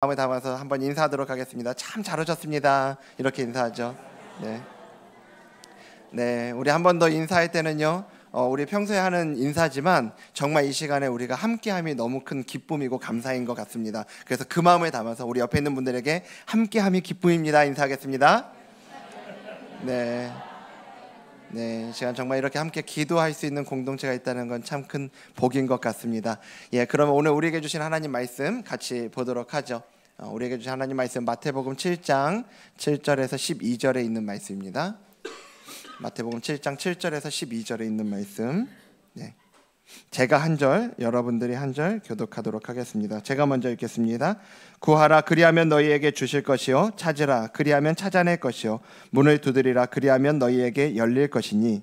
마음을 담아서 한번 인사하도록 하겠습니다. 참 잘 오셨습니다. 이렇게 인사하죠. 네. 네, 우리 한 번 더 인사할 때는요. 우리 평소에 하는 인사지만 정말 이 시간에 우리가 함께함이 너무 큰 기쁨이고 감사인 것 같습니다. 그래서 그 마음을 담아서 우리 옆에 있는 분들에게 함께함이 기쁨입니다. 인사하겠습니다. 네. 네, 이 시간 정말 이렇게 함께 기도할 수 있는 공동체가 있다는 건 참 큰 복인 것 같습니다. 예, 그러면 오늘 우리에게 주신 하나님 말씀 같이 보도록 하죠. 우리에게 주신 하나님 말씀 마태복음 7장 7절에서 12절에 있는 말씀입니다. 마태복음 7장 7절에서 12절에 있는 말씀. 네. 제가 한 절, 여러분들이 한 절 교독하도록 하겠습니다. 제가 먼저 읽겠습니다. 구하라 그리하면 너희에게 주실 것이요 찾으라 그리하면 찾아낼 것이요 문을 두드리라 그리하면 너희에게 열릴 것이니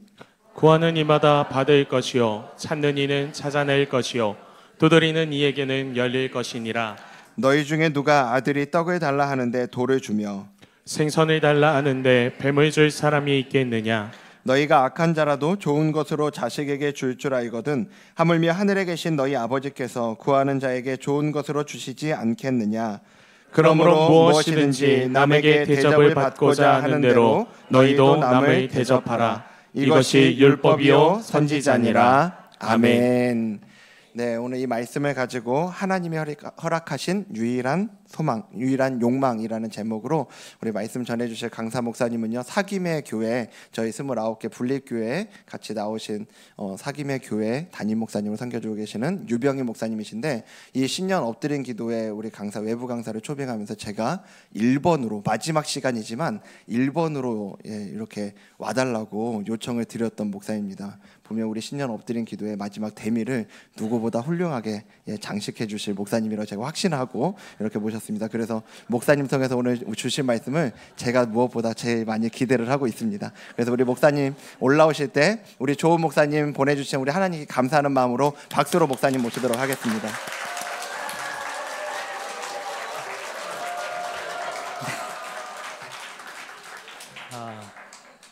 구하는 이마다 받을 것이요 찾는 이는 찾아낼 것이요 두드리는 이에게는 열릴 것이니라. 너희 중에 누가 아들이 떡을 달라 하는데 돌을 주며 생선을 달라 하는데 뱀을 줄 사람이 있겠느냐. 너희가 악한 자라도 좋은 것으로 자식에게 줄 알거든 하물며 하늘에 계신 너희 아버지께서 구하는 자에게 좋은 것으로 주시지 않겠느냐. 그러므로 무엇이든지 남에게 대접을 받고자 하는 대로 너희도 남을 대접하라. 이것이 율법이요 선지자니라. 아멘. 네, 오늘 이 말씀을 가지고 하나님이 허락하신 유일한 소망, 유일한 욕망이라는 제목으로 우리 말씀 전해주실 강사 목사님은요, 사김의 교회, 저희 29개 분립교회에 같이 나오신 사김의 교회 담임 목사님을 섬겨주고 계시는 유병희 목사님이신데, 이 신년 엎드린 기도에 우리 강사 외부 강사를 초빙하면서 제가 1번으로 마지막 시간이지만 1번으로 이렇게 와달라고 요청을 드렸던 목사입니다. 보면 우리 신년 엎드린 기도의 마지막 대미를 누구보다 훌륭하게 장식해 주실 목사님이라고 제가 확신하고 이렇게 모셨습니다. 그래서 목사님 통해서 오늘 주실 말씀을 제가 무엇보다 제일 많이 기대를 하고 있습니다. 그래서 우리 목사님 올라오실 때 우리 좋은 목사님 보내주신 우리 하나님께 감사하는 마음으로 박수로 목사님 모시도록 하겠습니다.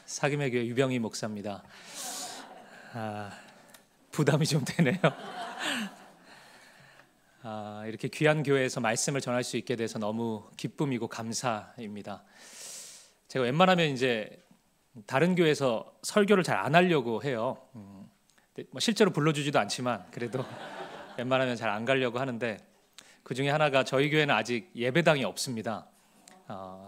사김의 교회 유병희 목사입니다. 부담이 좀 되네요. 이렇게 귀한 교회에서 말씀을 전할 수 있게 돼서 너무 기쁨이고 감사입니다. 제가 웬만하면 이제 다른 교회에서 설교를 잘 안 하려고 해요. 실제로 불러주지도 않지만 그래도 웬만하면 잘 안 가려고 하는데, 그 중에 하나가 저희 교회는 아직 예배당이 없습니다.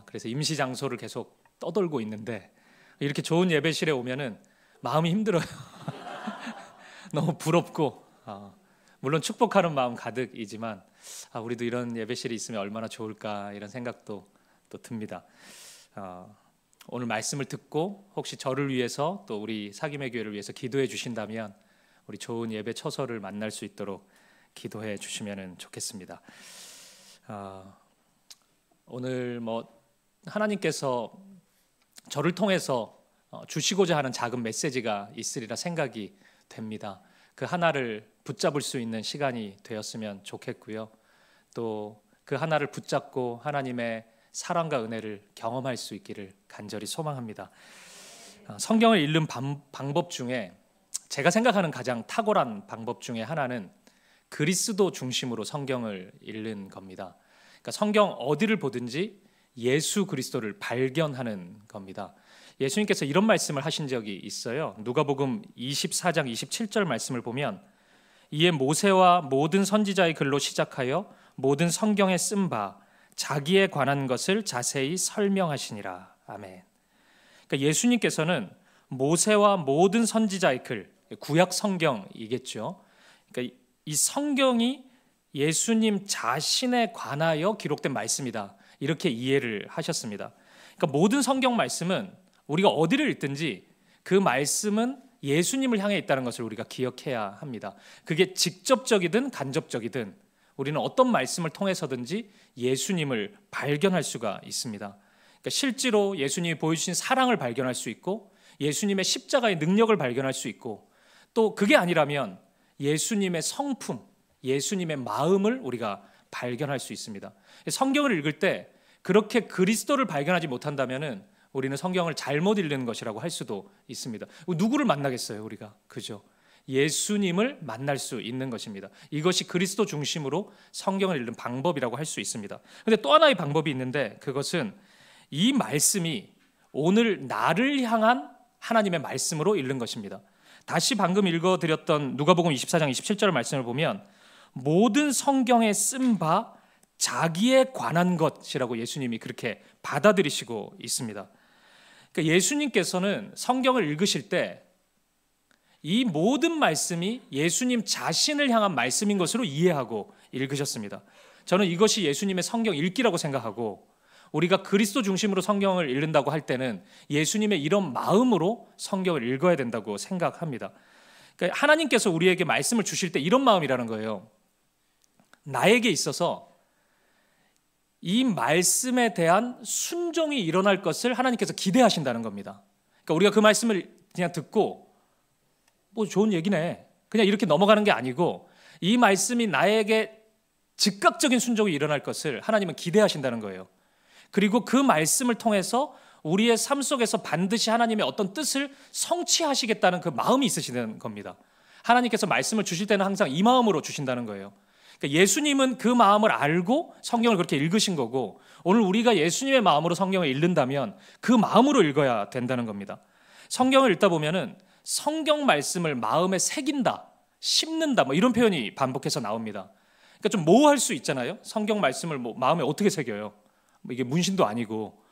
그래서 임시 장소를 계속 떠돌고 있는데, 이렇게 좋은 예배실에 오면은 마음이 힘들어요. 너무 부럽고 물론 축복하는 마음 가득이지만 우리도 이런 예배실이 있으면 얼마나 좋을까, 이런 생각도 또 듭니다. 오늘 말씀을 듣고 혹시 저를 위해서 또 우리 사김의 교회를 위해서 기도해 주신다면 우리 좋은 예배 처소를 만날 수 있도록 기도해 주시면 좋겠습니다. 오늘 하나님께서 저를 통해서 주시고자 하는 작은 메시지가 있으리라 생각이 됩니다. 그 하나를 붙잡을 수 있는 시간이 되었으면 좋겠고요. 또 그 하나를 붙잡고 하나님의 사랑과 은혜를 경험할 수 있기를 간절히 소망합니다. 성경을 읽는 방법 중에 제가 생각하는 가장 탁월한 방법 중에 하나는 그리스도 중심으로 성경을 읽는 겁니다. 그러니까 성경 어디를 보든지 예수 그리스도를 발견하는 겁니다. 예수님께서 이런 말씀을 하신 적이 있어요. 누가복음 24장 27절 말씀을 보면, 이에 모세와 모든 선지자의 글로 시작하여 모든 성경에 쓴 바 자기에 관한 것을 자세히 설명하시니라. 아멘. 그러니까 예수님께서는 모세와 모든 선지자의 글, 구약 성경이겠죠. 그러니까 이 성경이 예수님 자신에 관하여 기록된 말씀이다, 이렇게 이해를 하셨습니다. 그러니까 모든 성경 말씀은 우리가 어디를 읽든지 그 말씀은 예수님을 향해 있다는 것을 우리가 기억해야 합니다. 그게 직접적이든 간접적이든 우리는 어떤 말씀을 통해서든지 예수님을 발견할 수가 있습니다. 그러니까 실제로 예수님이 보여주신 사랑을 발견할 수 있고, 예수님의 십자가의 능력을 발견할 수 있고, 또 그게 아니라면 예수님의 성품, 예수님의 마음을 우리가 발견할 수 있습니다. 성경을 읽을 때 그렇게 그리스도를 발견하지 못한다면은 우리는 성경을 잘못 읽는 것이라고 할 수도 있습니다. 누구를 만나겠어요, 우리가? 그죠? 예수님을 만날 수 있는 것입니다. 이것이 그리스도 중심으로 성경을 읽는 방법이라고 할 수 있습니다. 그런데 또 하나의 방법이 있는데, 그것은 이 말씀이 오늘 나를 향한 하나님의 말씀으로 읽는 것입니다. 다시 방금 읽어드렸던 누가복음 24장 27절 말씀을 보면 모든 성경에 쓴 바 자기에 관한 것이라고 예수님이 그렇게 받아들이시고 있습니다. 그러니까 예수님께서는 성경을 읽으실 때 이 모든 말씀이 예수님 자신을 향한 말씀인 것으로 이해하고 읽으셨습니다. 저는 이것이 예수님의 성경 읽기라고 생각하고, 우리가 그리스도 중심으로 성경을 읽는다고 할 때는 예수님의 이런 마음으로 성경을 읽어야 된다고 생각합니다. 그러니까 하나님께서 우리에게 말씀을 주실 때 이런 마음이라는 거예요. 나에게 있어서 이 말씀에 대한 순종이 일어날 것을 하나님께서 기대하신다는 겁니다. 그러니까 우리가 그 말씀을 그냥 듣고 뭐 좋은 얘기네, 그냥 이렇게 넘어가는 게 아니고, 이 말씀이 나에게 즉각적인 순종이 일어날 것을 하나님은 기대하신다는 거예요. 그리고 그 말씀을 통해서 우리의 삶 속에서 반드시 하나님의 어떤 뜻을 성취하시겠다는 그 마음이 있으시는 겁니다. 하나님께서 말씀을 주실 때는 항상 이 마음으로 주신다는 거예요. 그러니까 예수님은 그 마음을 알고 성경을 그렇게 읽으신 거고, 오늘 우리가 예수님의 마음으로 성경을 읽는다면 그 마음으로 읽어야 된다는 겁니다. 성경을 읽다 보면은 성경 말씀을 마음에 새긴다, 심는다, 뭐 이런 표현이 반복해서 나옵니다. 그러니까 좀 모호할 수 있잖아요. 성경 말씀을 뭐 마음에 어떻게 새겨요? 뭐 이게 문신도 아니고.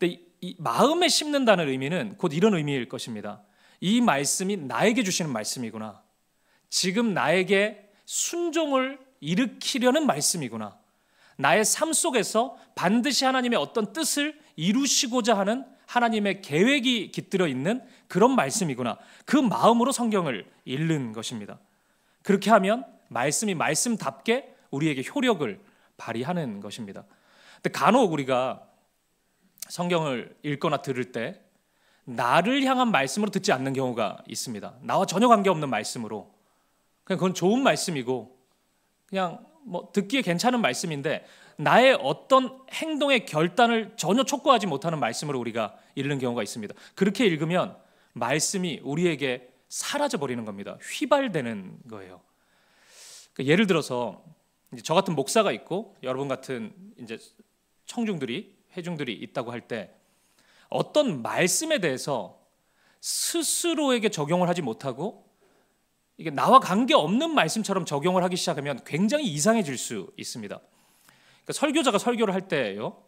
근데 이 마음에 심는다는 의미는 곧 이런 의미일 것입니다. 이 말씀이 나에게 주시는 말씀이구나. 지금 나에게 순종을 일으키려는 말씀이구나. 나의 삶 속에서 반드시 하나님의 어떤 뜻을 이루시고자 하는 하나님의 계획이 깃들어 있는 그런 말씀이구나. 그 마음으로 성경을 읽는 것입니다. 그렇게 하면 말씀이 말씀답게 우리에게 효력을 발휘하는 것입니다. 근데 간혹 우리가 성경을 읽거나 들을 때 나를 향한 말씀으로 듣지 않는 경우가 있습니다. 나와 전혀 관계없는 말씀으로, 그냥 그건 좋은 말씀이고 그냥 뭐 듣기에 괜찮은 말씀인데 나의 어떤 행동의 결단을 전혀 촉구하지 못하는 말씀으로 우리가 읽는 경우가 있습니다. 그렇게 읽으면 말씀이 우리에게 사라져 버리는 겁니다. 휘발되는 거예요. 그러니까 예를 들어서 저 같은 목사가 있고 여러분 같은 이제 청중들이, 회중들이 있다고 할 때 어떤 말씀에 대해서 스스로에게 적용을 하지 못하고 이게 나와 관계없는 말씀처럼 적용을 하기 시작하면 굉장히 이상해질 수 있습니다. 그러니까 설교자가 설교를 할 때요,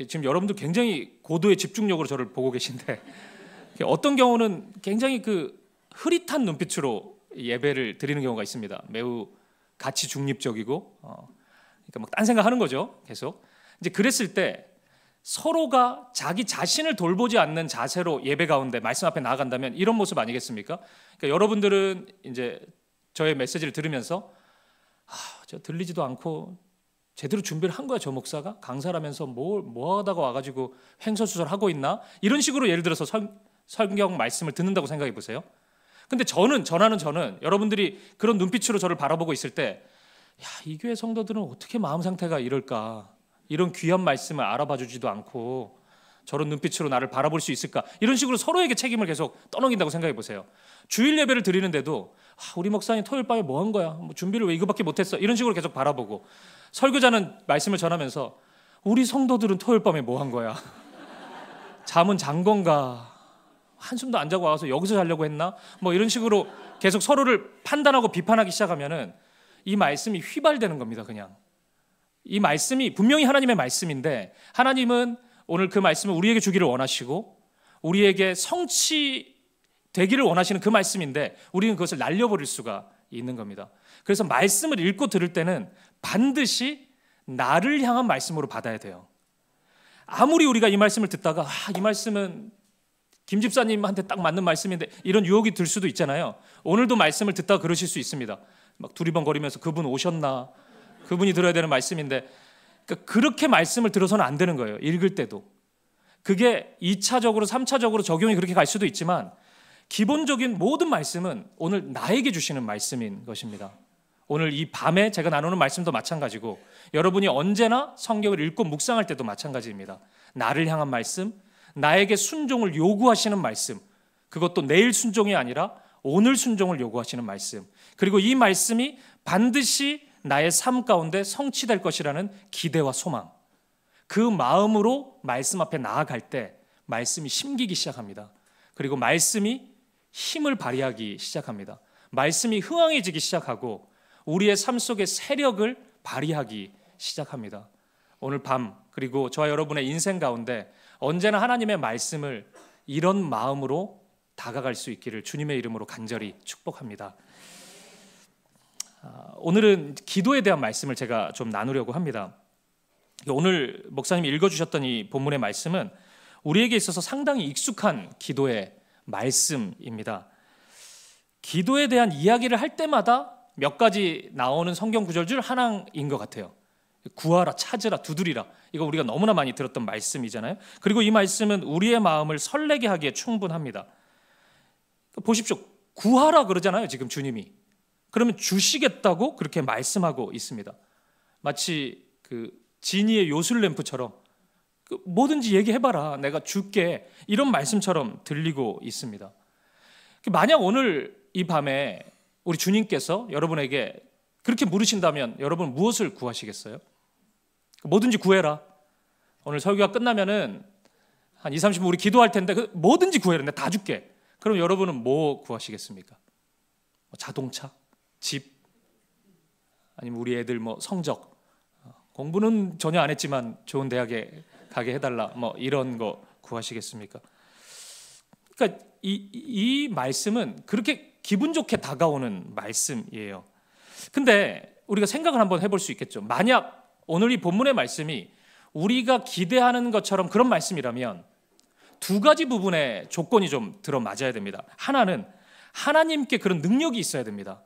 지금 여러분들 굉장히 고도의 집중력으로 저를 보고 계신데 어떤 경우는 굉장히 그 흐릿한 눈빛으로 예배를 드리는 경우가 있습니다. 매우 가치 중립적이고 그러니까 막 딴 생각하는 거죠. 계속. 이제 그랬을 때 서로가 자기 자신을 돌보지 않는 자세로 예배 가운데 말씀 앞에 나아간다면 이런 모습 아니겠습니까? 그러니까 여러분들은 이제 저의 메시지를 들으면서 저 들리지도 않고 제대로 준비를 한 거야, 저 목사가? 강사를 하면서 뭐 하다가 와가지고 횡설수설하고 있나? 이런 식으로 예를 들어서 성경 말씀을 듣는다고 생각해 보세요. 근데 저는 여러분들이 그런 눈빛으로 저를 바라보고 있을 때, 이 교회 성도들은 어떻게 마음 상태가 이럴까? 이런 귀한 말씀을 알아봐 주지도 않고 저런 눈빛으로 나를 바라볼 수 있을까? 이런 식으로 서로에게 책임을 계속 떠넘긴다고 생각해 보세요. 주일 예배를 드리는데도 우리 목사님 토요일 밤에 뭐 한 거야? 뭐 준비를 왜 이거밖에 못했어? 이런 식으로 계속 바라보고, 설교자는 말씀을 전하면서 우리 성도들은 토요일 밤에 뭐 한 거야? 잠은 잔 건가? 한숨도 안 자고 와서 여기서 자려고 했나? 뭐 이런 식으로 계속 서로를 판단하고 비판하기 시작하면은 이 말씀이 휘발되는 겁니다. 그냥 이 말씀이 분명히 하나님의 말씀인데 하나님은 오늘 그 말씀을 우리에게 주기를 원하시고 우리에게 성취되기를 원하시는 그 말씀인데 우리는 그것을 날려버릴 수가 있는 겁니다. 그래서 말씀을 읽고 들을 때는 반드시 나를 향한 말씀으로 받아야 돼요. 아무리 우리가 이 말씀을 듣다가 이 말씀은 김 집사님한테 딱 맞는 말씀인데 이런 유혹이 들 수도 있잖아요. 오늘도 말씀을 듣다가 그러실 수 있습니다. 막 두리번거리면서 그분 오셨나? 그분이 들어야 되는 말씀인데, 그러니까 그렇게 말씀을 들어서는 안 되는 거예요. 읽을 때도. 그게 2차적으로 3차적으로 적용이 그렇게 갈 수도 있지만 기본적인 모든 말씀은 오늘 나에게 주시는 말씀인 것입니다. 오늘 이 밤에 제가 나누는 말씀도 마찬가지고 여러분이 언제나 성경을 읽고 묵상할 때도 마찬가지입니다. 나를 향한 말씀, 나에게 순종을 요구하시는 말씀, 그것도 내일 순종이 아니라 오늘 순종을 요구하시는 말씀, 그리고 이 말씀이 반드시 나의 삶 가운데 성취될 것이라는 기대와 소망, 그 마음으로 말씀 앞에 나아갈 때 말씀이 심기기 시작합니다. 그리고 말씀이 힘을 발휘하기 시작합니다. 말씀이 흥황해지기 시작하고 우리의 삶 속에 세력을 발휘하기 시작합니다. 오늘 밤, 그리고 저와 여러분의 인생 가운데 언제나 하나님의 말씀을 이런 마음으로 다가갈 수 있기를 주님의 이름으로 간절히 축복합니다. 오늘은 기도에 대한 말씀을 제가 좀 나누려고 합니다. 오늘 목사님이 읽어주셨던 이 본문의 말씀은 우리에게 있어서 상당히 익숙한 기도의 말씀입니다. 기도에 대한 이야기를 할 때마다 몇 가지 나오는 성경 구절 중 하나인 것 같아요. 구하라, 찾으라, 두드리라. 이거 우리가 너무나 많이 들었던 말씀이잖아요. 그리고 이 말씀은 우리의 마음을 설레게 하기에 충분합니다. 보십시오. 구하라 그러잖아요, 지금 주님이. 그러면 주시겠다고 그렇게 말씀하고 있습니다. 마치 그 지니의 요술램프처럼 뭐든지 얘기해봐라, 내가 줄게, 이런 말씀처럼 들리고 있습니다. 만약 오늘 이 밤에 우리 주님께서 여러분에게 그렇게 물으신다면 여러분 무엇을 구하시겠어요? 뭐든지 구해라. 오늘 설교가 끝나면은 한 20-30분 우리 기도할 텐데 뭐든지 구해라, 내가 다 줄게. 그럼 여러분은 뭐 구하시겠습니까? 자동차? 집? 아니면 우리 애들 성적? 공부는 전혀 안 했지만 좋은 대학에 가게 해달라, 이런 거 구하시겠습니까? 그러니까 이 말씀은 그렇게 기분 좋게 다가오는 말씀이에요. 근데 우리가 생각을 한번 해볼 수 있겠죠. 만약 오늘 이 본문의 말씀이 우리가 기대하는 것처럼 그런 말씀이라면 두 가지 부분의 조건이 좀 들어맞아야 됩니다. 하나는 하나님께 그런 능력이 있어야 됩니다.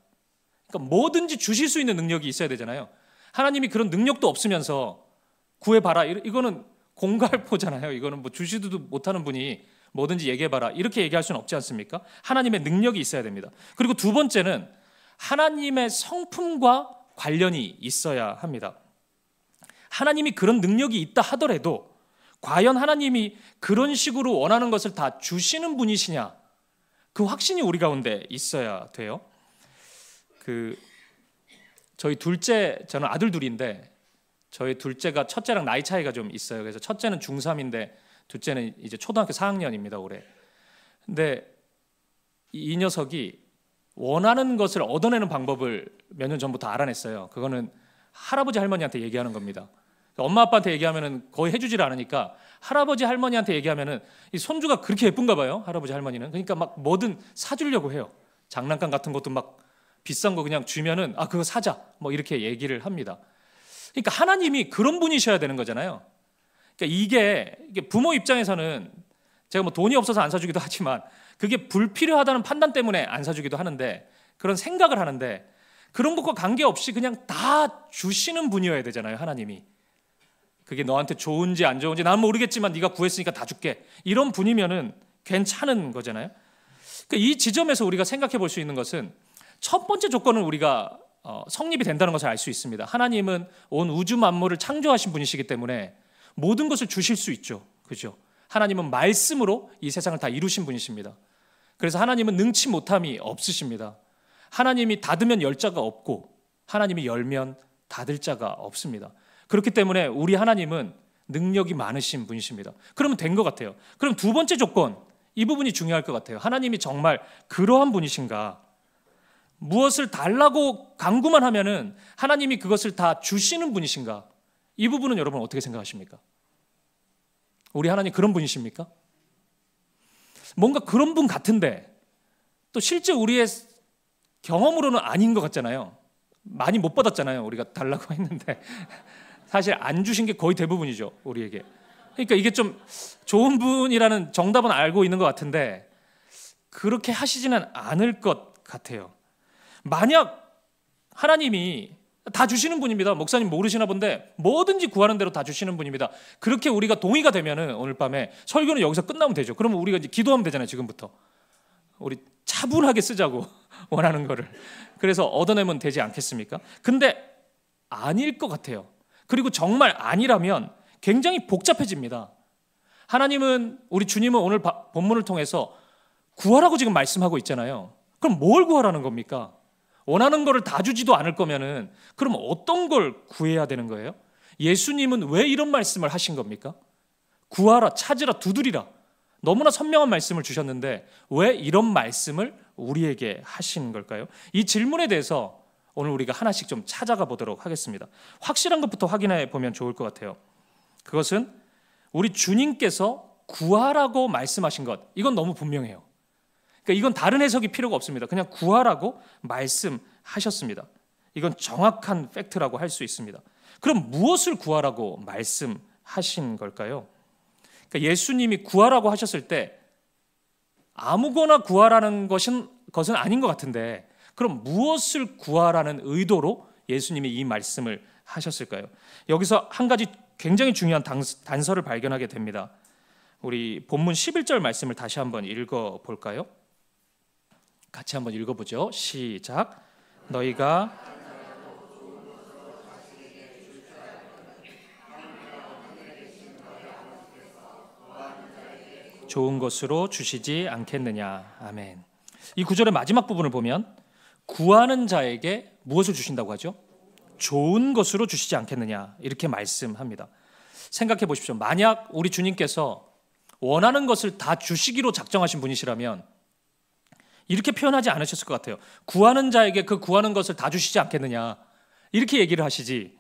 그러니까 뭐든지 주실 수 있는 능력이 있어야 되잖아요. 하나님이 그런 능력도 없으면서 구해봐라, 이거는 공갈포잖아요. 이거는 주시지도 못하는 분이 뭐든지 얘기해봐라, 이렇게 얘기할 수는 없지 않습니까? 하나님의 능력이 있어야 됩니다. 그리고 두 번째는 하나님의 성품과 관련이 있어야 합니다. 하나님이 그런 능력이 있다 하더라도 과연 하나님이 그런 식으로 원하는 것을 다 주시는 분이시냐, 그 확신이 우리 가운데 있어야 돼요. 저희 둘째, 저는 아들 둘인데 저희 둘째가 첫째랑 나이 차이가 좀 있어요. 그래서 첫째는 중3인데 둘째는 이제 초등학교 4학년입니다, 올해. 근데 이 녀석이 원하는 것을 얻어내는 방법을 몇 년 전부터 알아냈어요. 그거는 할아버지 할머니한테 얘기하는 겁니다. 엄마 아빠한테 얘기하면은 거의 해주질 않으니까 할아버지 할머니한테 얘기하면은 이 손주가 그렇게 예쁜가 봐요, 할아버지 할머니는. 그러니까 막 뭐든 사주려고 해요. 장난감 같은 것도 막 비싼 거 그냥 주면은 그거 사자, 이렇게 얘기를 합니다. 그러니까 하나님이 그런 분이셔야 되는 거잖아요. 그러니까 이게 부모 입장에서는 제가 돈이 없어서 안 사주기도 하지만 그게 불필요하다는 판단 때문에 안 사주기도 하는데, 그런 생각을 하는데, 그런 것과 관계없이 그냥 다 주시는 분이어야 되잖아요, 하나님이. 그게 너한테 좋은지 안 좋은지 난 모르겠지만 네가 구했으니까 다 줄게, 이런 분이면은 괜찮은 거잖아요. 그러니까 이 지점에서 우리가 생각해 볼 수 있는 것은 첫 번째 조건은 우리가 성립이 된다는 것을 알 수 있습니다. 하나님은 온 우주 만물을 창조하신 분이시기 때문에 모든 것을 주실 수 있죠. 그죠? 하나님은 말씀으로 이 세상을 다 이루신 분이십니다. 그래서 하나님은 능치 못함이 없으십니다. 하나님이 닫으면 열 자가 없고 하나님이 열면 닫을 자가 없습니다. 그렇기 때문에 우리 하나님은 능력이 많으신 분이십니다. 그러면 된 것 같아요. 그럼 두 번째 조건, 이 부분이 중요할 것 같아요. 하나님이 정말 그러한 분이신가? 무엇을 달라고 간구만 하면은 하나님이 그것을 다 주시는 분이신가? 이 부분은 여러분 어떻게 생각하십니까? 우리 하나님 그런 분이십니까? 뭔가 그런 분 같은데 또 실제 우리의 경험으로는 아닌 것 같잖아요. 많이 못 받았잖아요, 우리가 달라고 했는데. 사실 안 주신 게 거의 대부분이죠, 우리에게. 그러니까 이게 좀 좋은 분이라는 정답은 알고 있는 것 같은데 그렇게 하시지는 않을 것 같아요. 만약 하나님이 다 주시는 분입니다. 목사님 모르시나 본데 뭐든지 구하는 대로 다 주시는 분입니다. 그렇게 우리가 동의가 되면은 오늘 밤에 설교는 여기서 끝나면 되죠. 그러면 우리가 이제 기도하면 되잖아요, 지금부터. 우리 차분하게 쓰자고 원하는 거를. 그래서 얻어내면 되지 않겠습니까? 근데 아닐 것 같아요. 그리고 정말 아니라면 굉장히 복잡해집니다. 하나님은, 우리 주님은 오늘 본문을 통해서 구하라고 지금 말씀하고 있잖아요. 그럼 뭘 구하라는 겁니까? 원하는 거를 다 주지도 않을 거면은 그럼 어떤 걸 구해야 되는 거예요? 예수님은 왜 이런 말씀을 하신 겁니까? 구하라, 찾으라, 두드리라. 너무나 선명한 말씀을 주셨는데 왜 이런 말씀을 우리에게 하신 걸까요? 이 질문에 대해서 오늘 우리가 하나씩 좀 찾아가 보도록 하겠습니다. 확실한 것부터 확인해 보면 좋을 것 같아요. 그것은 우리 주님께서 구하라고 말씀하신 것, 이건 너무 분명해요. 그러니까 이건 다른 해석이 필요가 없습니다. 그냥 구하라고 말씀하셨습니다. 이건 정확한 팩트라고 할 수 있습니다. 그럼 무엇을 구하라고 말씀하신 걸까요? 그러니까 예수님이 구하라고 하셨을 때 아무거나 구하라는 것은 아닌 것 같은데, 그럼 무엇을 구하라는 의도로 예수님이 이 말씀을 하셨을까요? 여기서 한 가지 굉장히 중요한 단서를 발견하게 됩니다. 우리 본문 11절 말씀을 다시 한번 읽어볼까요? 같이 한번 읽어보죠. 시작. 너희가 좋은 것으로 주시지 않겠느냐. 아멘. 이 구절의 마지막 부분을 보면 구하는 자에게 무엇을 주신다고 하죠? 좋은 것으로 주시지 않겠느냐, 이렇게 말씀합니다. 생각해 보십시오. 만약 우리 주님께서 원하는 것을 다 주시기로 작정하신 분이시라면 이렇게 표현하지 않으셨을 것 같아요. 구하는 자에게 그 구하는 것을 다 주시지 않겠느냐, 이렇게 얘기를 하시지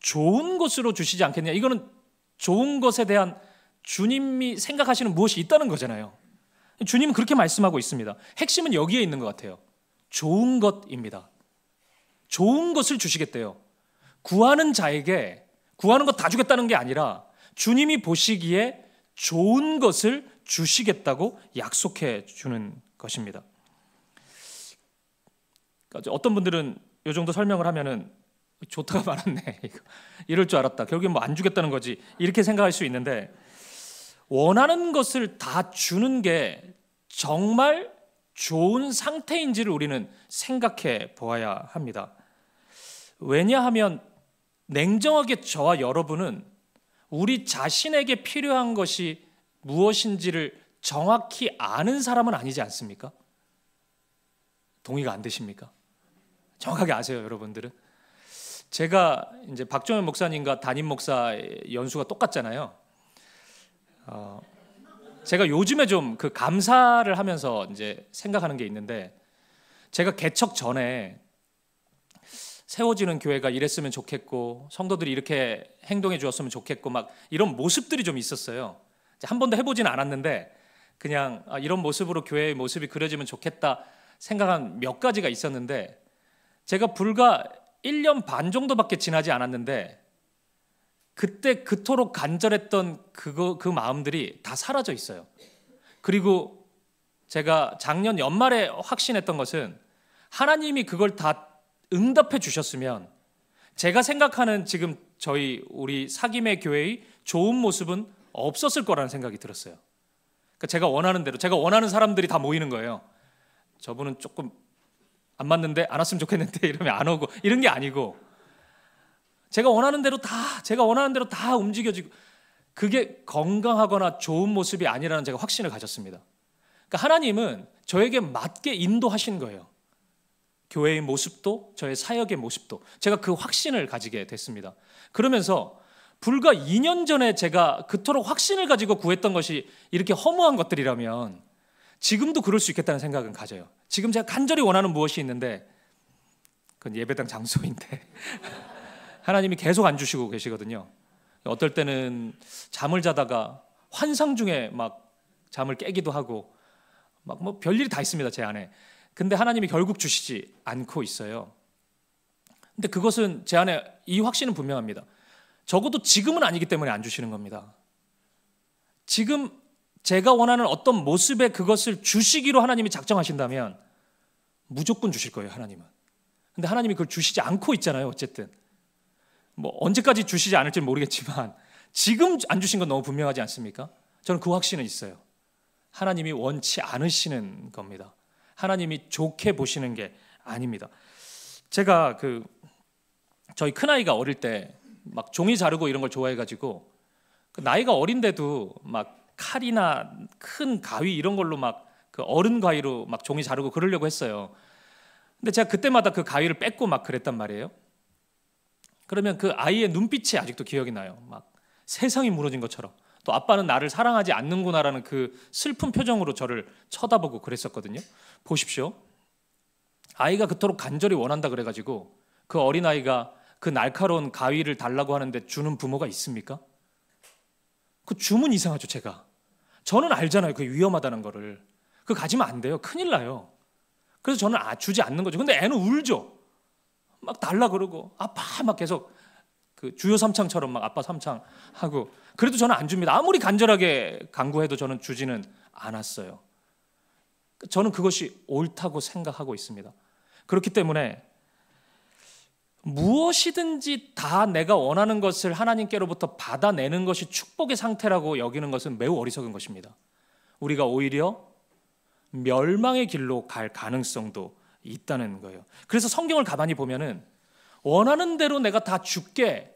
좋은 것으로 주시지 않겠느냐, 이거는 좋은 것에 대한 주님이 생각하시는 무엇이 있다는 거잖아요. 주님은 그렇게 말씀하고 있습니다. 핵심은 여기에 있는 것 같아요. 좋은 것입니다. 좋은 것을 주시겠대요. 구하는 자에게 구하는 것 다 주겠다는 게 아니라 주님이 보시기에 좋은 것을 주시겠다고 약속해 주는 것입니다. 어떤 분들은 이 정도 설명을 하면은 좋다가 많았네, 이럴 줄 알았다, 결국엔 뭐 안 주겠다는 거지, 이렇게 생각할 수 있는데, 원하는 것을 다 주는 게 정말 좋은 상태인지를 우리는 생각해 보아야 합니다. 왜냐하면 냉정하게 저와 여러분은 우리 자신에게 필요한 것이 무엇인지를 정확히 아는 사람은 아니지 않습니까? 동의가 안 되십니까? 정확하게 아세요, 여러분들은? 제가 이제 박종현 목사님과 담임 목사의 연수가 똑같잖아요. 제가 요즘에 좀 그 감사를 하면서 이제 생각하는 게 있는데, 제가 개척 전에 세워지는 교회가 이랬으면 좋겠고 성도들이 이렇게 행동해 주었으면 좋겠고 막 이런 모습들이 좀 있었어요. 한 번도 해보지는 않았는데 그냥 이런 모습으로 교회의 모습이 그려지면 좋겠다 생각한 몇 가지가 있었는데, 제가 불과 1년 반 정도밖에 지나지 않았는데 그때 그토록 간절했던 그 마음들이 다 사라져 있어요. 그리고 제가 작년 연말에 확신했던 것은 하나님이 그걸 다 응답해 주셨으면 제가 생각하는 지금 우리 사김의 교회의 좋은 모습은 없었을 거라는 생각이 들었어요. 그러니까 제가 원하는 대로, 제가 원하는 사람들이 다 모이는 거예요. 저분은 조금 안 맞는데, 안 왔으면 좋겠는데 이러면 안 오고, 이런 게 아니고 제가 원하는 대로 다 움직여지고, 그게 건강하거나 좋은 모습이 아니라는 제가 확신을 가졌습니다. 그러니까 하나님은 저에게 맞게 인도하신 거예요. 교회의 모습도 저의 사역의 모습도. 제가 그 확신을 가지게 됐습니다. 그러면서 불과 2년 전에 제가 그토록 확신을 가지고 구했던 것이 이렇게 허무한 것들이라면 지금도 그럴 수 있겠다는 생각은 가져요. 지금 제가 간절히 원하는 무엇이 있는데 그건 예배당 장소인데 하나님이 계속 안 주시고 계시거든요. 어떨 때는 잠을 자다가 환상 중에 막 잠을 깨기도 하고 막 뭐 별일이 다 있습니다, 제 안에. 근데 하나님이 결국 주시지 않고 있어요. 근데 그것은 제 안에 이 확신은 분명합니다. 적어도 지금은 아니기 때문에 안 주시는 겁니다. 지금 제가 원하는 어떤 모습의 그것을 주시기로 하나님이 작정하신다면 무조건 주실 거예요, 하나님은. 근데 하나님이 그걸 주시지 않고 있잖아요, 어쨌든. 뭐 언제까지 주시지 않을지는 모르겠지만 지금 안 주신 건 너무 분명하지 않습니까? 저는 그 확신은 있어요. 하나님이 원치 않으시는 겁니다. 하나님이 좋게 보시는 게 아닙니다. 제가 저희 큰아이가 어릴 때 막 종이 자르고 이런 걸 좋아해가지고 나이가 어린데도 막 칼이나 큰 가위 이런 걸로 막 그 어른 가위로 막 종이 자르고 그러려고 했어요. 근데 제가 그때마다 그 가위를 뺏고 막 그랬단 말이에요. 그러면 그 아이의 눈빛이 아직도 기억이 나요. 막 세상이 무너진 것처럼. 또 아빠는 나를 사랑하지 않는구나라는 그 슬픈 표정으로 저를 쳐다보고 그랬었거든요. 보십시오. 아이가 그토록 간절히 원한다 그래가지고 그 어린아이가 그 날카로운 가위를 달라고 하는데 주는 부모가 있습니까? 그 주면 이상하죠. 저는 알잖아요. 그 위험하다는 거를. 그거 가지면 안 돼요. 큰일 나요. 그래서 저는 주지 않는 거죠. 근데 애는 울죠. 막 달라 그러고 아빠 막 계속 그 주요 삼창처럼 막 아빠 삼창 하고. 그래도 저는 안 줍니다. 아무리 간절하게 간구해도 저는 주지는 않았어요. 저는 그것이 옳다고 생각하고 있습니다. 그렇기 때문에 무엇이든지 다 내가 원하는 것을 하나님께로부터 받아내는 것이 축복의 상태라고 여기는 것은 매우 어리석은 것입니다. 우리가 오히려 멸망의 길로 갈 가능성도 있다는 거예요. 그래서 성경을 가만히 보면은 원하는 대로 내가 다 줄게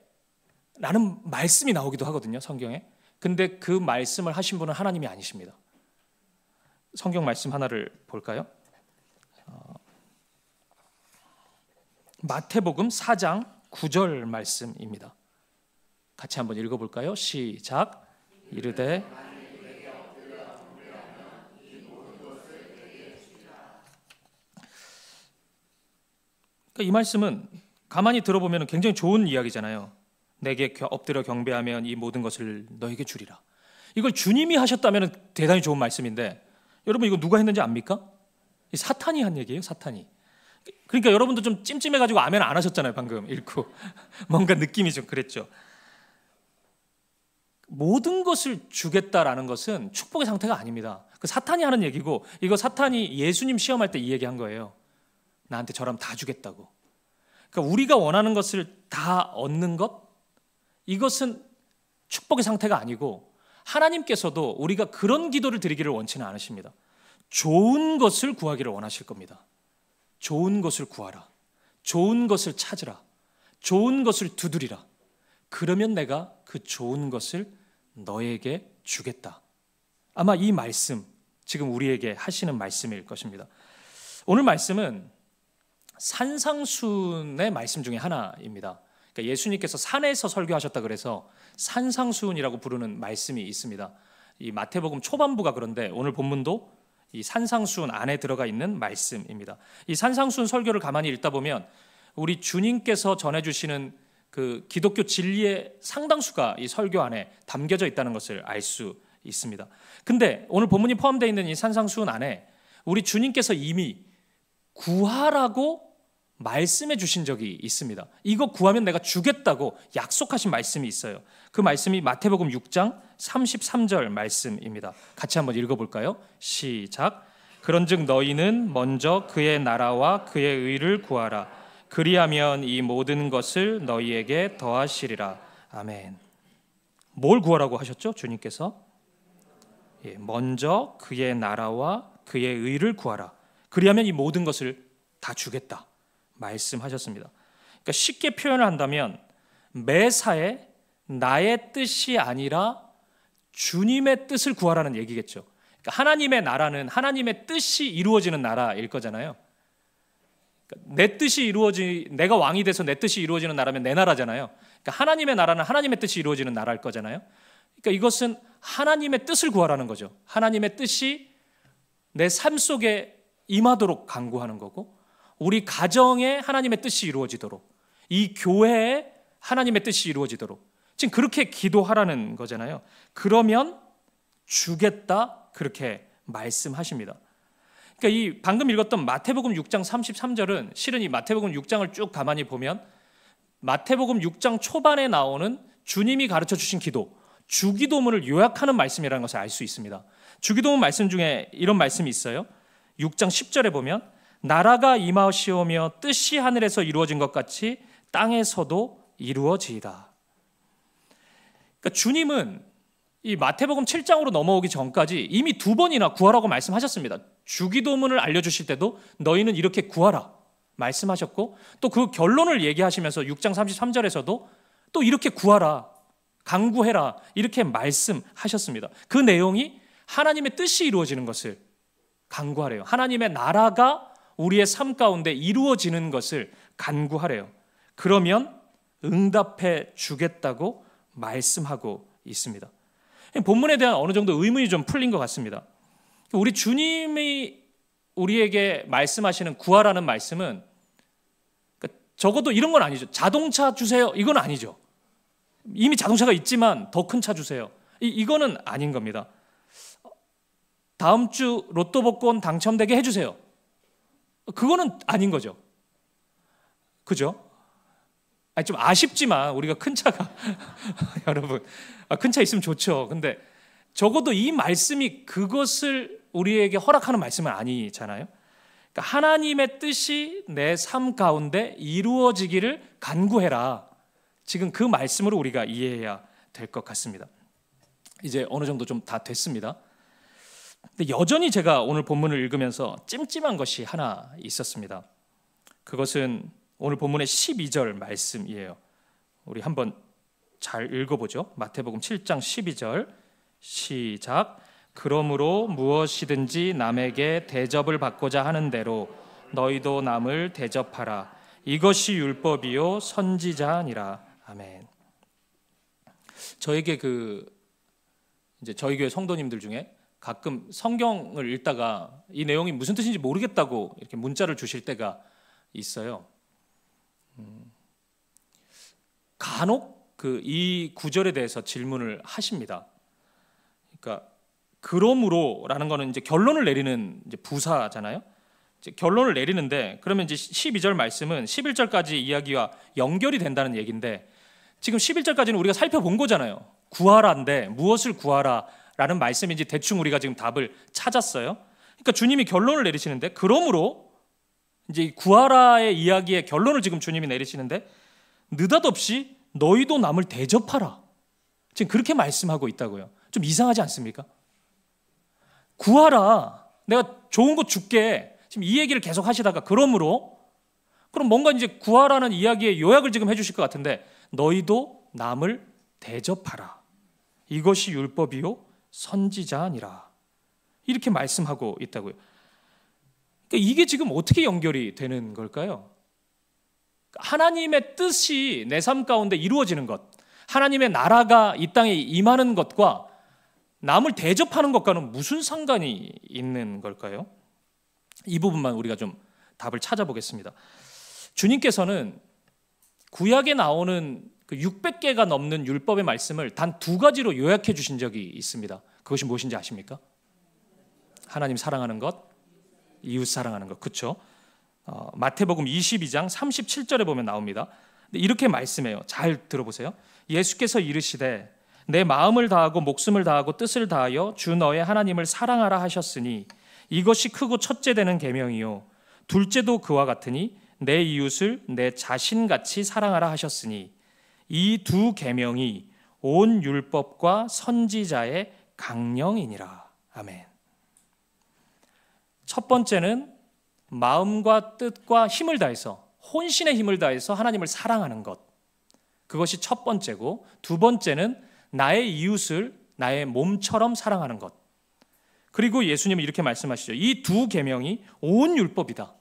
라는 말씀이 나오기도 하거든요, 성경에. 근데 그 말씀을 하신 분은 하나님이 아니십니다. 성경 말씀 하나를 볼까요? 마태복음 4장 9절 말씀입니다. 같이 한번 읽어볼까요? 시작. 이르되 이 말씀은 가만히 들어보면 굉장히 좋은 이야기잖아요. 내게 엎드려 경배하면 이 모든 것을 너에게 주리라. 이걸 주님이 하셨다면 대단히 좋은 말씀인데 여러분 이거 누가 했는지 압니까? 사탄이 한 얘기예요. 사탄이. 그러니까 여러분도 좀 찜찜해가지고 아멘 안 하셨잖아요. 방금 읽고 뭔가 느낌이 좀 그랬죠. 모든 것을 주겠다라는 것은 축복의 상태가 아닙니다. 그 사탄이 하는 얘기고 이거 사탄이 예수님 시험할 때 이 얘기한 거예요. 나한테 저라면 다 주겠다고. 그러니까 우리가 원하는 것을 다 얻는 것, 이것은 축복의 상태가 아니고 하나님께서도 우리가 그런 기도를 드리기를 원치는 않으십니다. 좋은 것을 구하기를 원하실 겁니다. 좋은 것을 구하라. 좋은 것을 찾으라. 좋은 것을 두드리라. 그러면 내가 그 좋은 것을 너에게 주겠다. 아마 이 말씀, 지금 우리에게 하시는 말씀일 것입니다. 오늘 말씀은 산상수훈의 말씀 중에 하나입니다. 그러니까 예수님께서 산에서 설교하셨다 그래서 산상수훈이라고 부르는 말씀이 있습니다. 이 마태복음 초반부가 그런데 오늘 본문도 이 산상수훈 안에 들어가 있는 말씀입니다. 이 산상수훈 설교를 가만히 읽다 보면 우리 주님께서 전해주시는 그 기독교 진리의 상당수가 이 설교 안에 담겨져 있다는 것을 알 수 있습니다. 근데 오늘 본문이 포함되어 있는 이 산상수훈 안에 우리 주님께서 이미 구하라고 말씀해 주신 적이 있습니다. 이거 구하면 내가 주겠다고 약속하신 말씀이 있어요. 그 말씀이 마태복음 6장 33절 말씀입니다. 같이 한번 읽어볼까요? 시작. 그런즉 너희는 먼저 그의 나라와 그의 의를 구하라. 그리하면 이 모든 것을 너희에게 더하시리라. 아멘. 뭘 구하라고 하셨죠? 주님께서 먼저 그의 나라와 그의 의를 구하라. 그리하면 이 모든 것을 다 주겠다 말씀하셨습니다. 그러니까 쉽게 표현을 한다면 매사에 나의 뜻이 아니라 주님의 뜻을 구하라는 얘기겠죠. 그러니까 하나님의 나라는 하나님의 뜻이 이루어지는 나라일 거잖아요. 그러니까 내 뜻이 내가 왕이 돼서 내 뜻이 이루어지는 나라면 내 나라잖아요. 그러니까 하나님의 나라는 하나님의 뜻이 이루어지는 나라일 거잖아요. 그러니까 이것은 하나님의 뜻을 구하라는 거죠. 하나님의 뜻이 내 삶 속에 임하도록 간구하는 거고, 우리 가정에 하나님의 뜻이 이루어지도록, 이 교회에 하나님의 뜻이 이루어지도록 지금 그렇게 기도하라는 거잖아요. 그러면 주겠다 그렇게 말씀하십니다. 그러니까 이 방금 읽었던 마태복음 6장 33절은 실은 이 마태복음 6장을 쭉 가만히 보면 마태복음 6장 초반에 나오는 주님이 가르쳐 주신 기도, 주기도문을 요약하는 말씀이라는 것을 알 수 있습니다. 주기도문 말씀 중에 이런 말씀이 있어요. 6장 10절에 보면 나라가 임하시오며 뜻이 하늘에서 이루어진 것 같이 땅에서도 이루어지이다. 그러니까 주님은 이 마태복음 7장으로 넘어오기 전까지 이미 2번이나 구하라고 말씀하셨습니다. 주기도문을 알려주실 때도 너희는 이렇게 구하라 말씀하셨고, 또 그 결론을 얘기하시면서 6장 33절에서도 또 이렇게 구하라, 간구해라 이렇게 말씀하셨습니다. 그 내용이 하나님의 뜻이 이루어지는 것을 간구하래요. 하나님의 나라가 우리의 삶 가운데 이루어지는 것을 간구하래요. 그러면 응답해 주겠다고 말씀하고 있습니다. 본문에 대한 어느 정도 의문이 좀 풀린 것 같습니다. 우리 주님이 우리에게 말씀하시는 구하라는 말씀은 적어도 이런 건 아니죠. 자동차 주세요. 이건 아니죠. 이미 자동차가 있지만 더 큰 차 주세요. 이거는 아닌 겁니다. 다음 주 로또 복권 당첨되게 해주세요. 그거는 아닌 거죠. 그죠? 아니, 좀 아쉽지만 우리가 큰 차가 여러분 큰 차 있으면 좋죠. 근데 적어도 이 말씀이 그것을 우리에게 허락하는 말씀은 아니잖아요. 그러니까 하나님의 뜻이 내 삶 가운데 이루어지기를 간구해라. 지금 그 말씀으로 우리가 이해해야 될 것 같습니다. 이제 어느 정도 좀 다 됐습니다. 근데 여전히 제가 오늘 본문을 읽으면서 찜찜한 것이 하나 있었습니다. 그것은 오늘 본문의 12절 말씀이에요. 우리 한번 잘 읽어보죠. 마태복음 7장 12절 시작. 그러므로 무엇이든지 남에게 대접을 받고자 하는 대로 너희도 남을 대접하라. 이것이 율법이요 선지자니라. 아멘. 저에게 이제 저희 교회 성도님들 중에 가끔 성경을 읽다가 이 내용이 무슨 뜻인지 모르겠다고 이렇게 문자를 주실 때가 있어요. 간혹 이 구절에 대해서 질문을 하십니다. 그러니까 그러므로라는 거는 이제 결론을 내리는 이제 부사잖아요. 이제 결론을 내리는데 그러면 이제 12절 말씀은 11절까지 이야기와 연결이 된다는 얘기인데 지금 11절까지는 우리가 살펴본 거잖아요. 구하라인데 무엇을 구하라라는 말씀인지 대충 우리가 지금 답을 찾았어요. 그러니까 주님이 결론을 내리시는데 그러므로 이제 구하라의 이야기의 결론을 지금 주님이 내리시는데 느닷없이 너희도 남을 대접하라. 지금 그렇게 말씀하고 있다고요. 좀 이상하지 않습니까? 구하라. 내가 좋은 거 줄게. 지금 이 얘기를 계속 하시다가 그러므로 그럼 뭔가 이제 구하라는 이야기의 요약을 지금 해주실 것 같은데 너희도 남을 대접하라. 이것이 율법이요 선지자니라. 이렇게 말씀하고 있다고요. 그러니까 이게 지금 어떻게 연결이 되는 걸까요? 하나님의 뜻이 내 삶 가운데 이루어지는 것, 하나님의 나라가 이 땅에 임하는 것과 남을 대접하는 것과는 무슨 상관이 있는 걸까요? 이 부분만 우리가 좀 답을 찾아보겠습니다. 주님께서는 구약에 나오는 600개가 넘는 율법의 말씀을 단 2가지로 요약해 주신 적이 있습니다. 그것이 무엇인지 아십니까? 하나님 사랑하는 것, 이웃 사랑하는 것. 그렇죠? 마태복음 22장 37절에 보면 나옵니다. 이렇게 말씀해요. 잘 들어보세요. 예수께서 이르시되 내 마음을 다하고 목숨을 다하고 뜻을 다하여 주 너의 하나님을 사랑하라 하셨으니 이것이 크고 첫째 되는 계명이요 둘째도 그와 같으니 내 이웃을 내 자신같이 사랑하라 하셨으니 이 2 계명이 온 율법과 선지자의 강령이니라. 아멘. 첫 번째는 마음과 뜻과 힘을 다해서 혼신의 힘을 다해서 하나님을 사랑하는 것. 그것이 첫 번째고 두 번째는 나의 이웃을 나의 몸처럼 사랑하는 것. 그리고 예수님은 이렇게 말씀하시죠. 이 2 계명이 온 율법이다.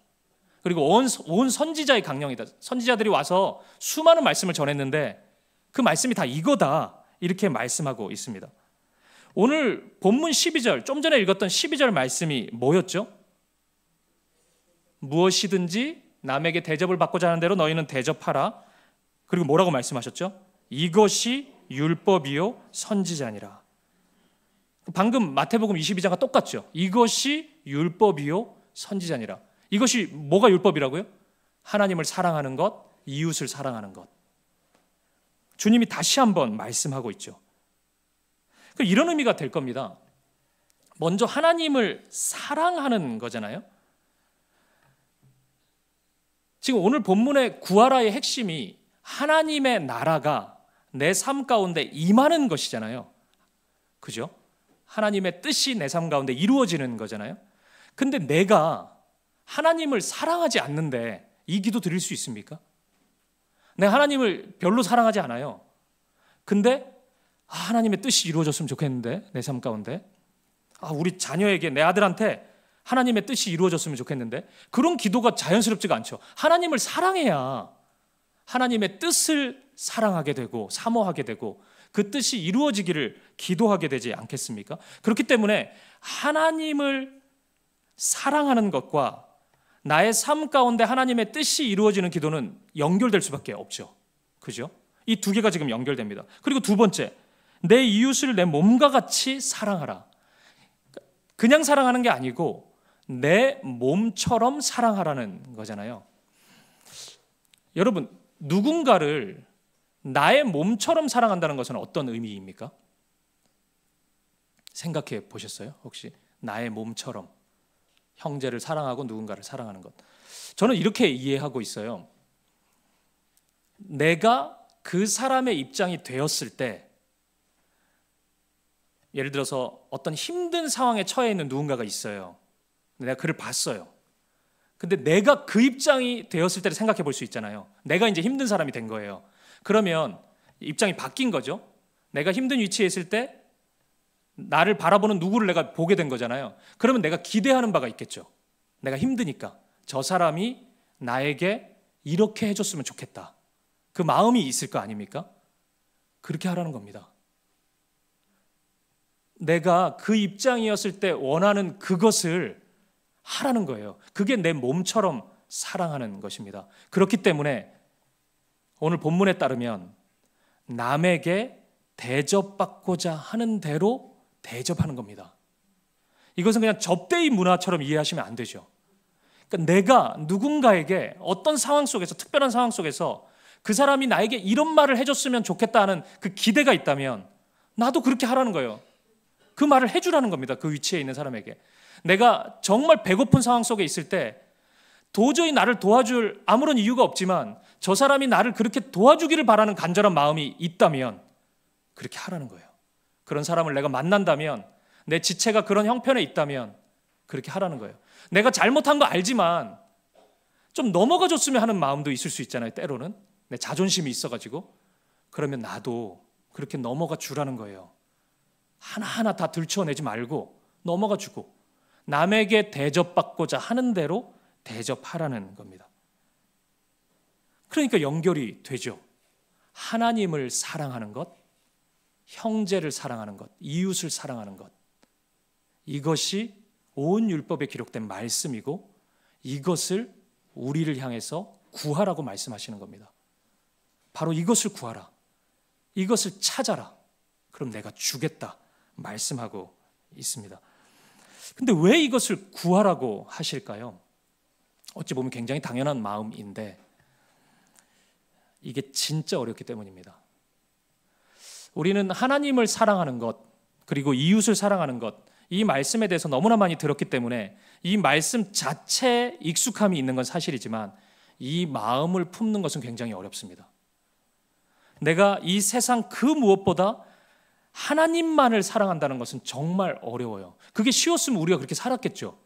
그리고 온 선지자의 강령이다. 선지자들이 와서 수많은 말씀을 전했는데 그 말씀이 다 이거다. 이렇게 말씀하고 있습니다. 오늘 본문 12절, 좀 전에 읽었던 12절 말씀이 뭐였죠? 무엇이든지 남에게 대접을 받고자 하는 대로 너희는 대접하라. 그리고 뭐라고 말씀하셨죠? 이것이 율법이요 선지자니라. 방금 마태복음 22장과 똑같죠? 이것이 율법이요 선지자니라. 이것이 뭐가 율법이라고요? 하나님을 사랑하는 것, 이웃을 사랑하는 것. 주님이 다시 한번 말씀하고 있죠. 이런 의미가 될 겁니다. 먼저 하나님을 사랑하는 거잖아요. 지금 오늘 본문의 구하라의 핵심이 하나님의 나라가 내 삶 가운데 임하는 것이잖아요. 그죠? 하나님의 뜻이 내 삶 가운데 이루어지는 거잖아요. 근데 내가 하나님을 사랑하지 않는데 이 기도 드릴 수 있습니까? 내가 하나님을 별로 사랑하지 않아요. 근데 하나님의 뜻이 이루어졌으면 좋겠는데 내 삶 가운데 우리 자녀에게 내 아들한테 하나님의 뜻이 이루어졌으면 좋겠는데 그런 기도가 자연스럽지가 않죠. 하나님을 사랑해야 하나님의 뜻을 사랑하게 되고 사모하게 되고 그 뜻이 이루어지기를 기도하게 되지 않겠습니까? 그렇기 때문에 하나님을 사랑하는 것과 나의 삶 가운데 하나님의 뜻이 이루어지는 기도는 연결될 수밖에 없죠. 그죠? 이 두 개가 지금 연결됩니다. 그리고 두 번째, 내 이웃을 내 몸과 같이 사랑하라. 그냥 사랑하는 게 아니고 내 몸처럼 사랑하라는 거잖아요. 여러분, 누군가를 나의 몸처럼 사랑한다는 것은 어떤 의미입니까? 생각해 보셨어요? 혹시 나의 몸처럼 형제를 사랑하고 누군가를 사랑하는 것. 저는 이렇게 이해하고 있어요. 내가 그 사람의 입장이 되었을 때, 예를 들어서 어떤 힘든 상황에 처해 있는 누군가가 있어요. 내가 그를 봤어요. 근데 내가 그 입장이 되었을 때를 생각해 볼 수 있잖아요. 내가 이제 힘든 사람이 된 거예요. 그러면 입장이 바뀐 거죠. 내가 힘든 위치에 있을 때 나를 바라보는 누구를 내가 보게 된 거잖아요. 그러면 내가 기대하는 바가 있겠죠. 내가 힘드니까 저 사람이 나에게 이렇게 해줬으면 좋겠다. 그 마음이 있을 거 아닙니까? 그렇게 하라는 겁니다. 내가 그 입장이었을 때 원하는 그것을 하라는 거예요. 그게 내 몸처럼 사랑하는 것입니다. 그렇기 때문에 오늘 본문에 따르면 남에게 대접받고자 하는 대로 대접하는 겁니다. 이것은 그냥 접대의 문화처럼 이해하시면 안 되죠. 그러니까 내가 누군가에게 어떤 상황 속에서, 특별한 상황 속에서 그 사람이 나에게 이런 말을 해줬으면 좋겠다는 그 기대가 있다면 나도 그렇게 하라는 거예요. 그 말을 해주라는 겁니다. 그 위치에 있는 사람에게. 내가 정말 배고픈 상황 속에 있을 때 도저히 나를 도와줄 아무런 이유가 없지만 저 사람이 나를 그렇게 도와주기를 바라는 간절한 마음이 있다면 그렇게 하라는 거예요. 그런 사람을 내가 만난다면, 내 지체가 그런 형편에 있다면 그렇게 하라는 거예요. 내가 잘못한 거 알지만 좀 넘어가 줬으면 하는 마음도 있을 수 있잖아요. 때로는 내 자존심이 있어가지고. 그러면 나도 그렇게 넘어가 주라는 거예요. 하나하나 다 들춰내지 말고 넘어가 주고 남에게 대접받고자 하는 대로 대접하라는 겁니다. 그러니까 연결이 되죠. 하나님을 사랑하는 것, 형제를 사랑하는 것, 이웃을 사랑하는 것, 이것이 온 율법에 기록된 말씀이고 이것을 우리를 향해서 구하라고 말씀하시는 겁니다. 바로 이것을 구하라. 이것을 찾아라. 그럼 내가 주겠다 말씀하고 있습니다. 근데 왜 이것을 구하라고 하실까요? 어찌 보면 굉장히 당연한 마음인데 이게 진짜 어렵기 때문입니다. 우리는 하나님을 사랑하는 것, 그리고 이웃을 사랑하는 것, 이 말씀에 대해서 너무나 많이 들었기 때문에 이 말씀 자체에 익숙함이 있는 건 사실이지만 이 마음을 품는 것은 굉장히 어렵습니다. 내가 이 세상 그 무엇보다 하나님만을 사랑한다는 것은 정말 어려워요. 그게 쉬웠으면 우리가 그렇게 살았겠죠.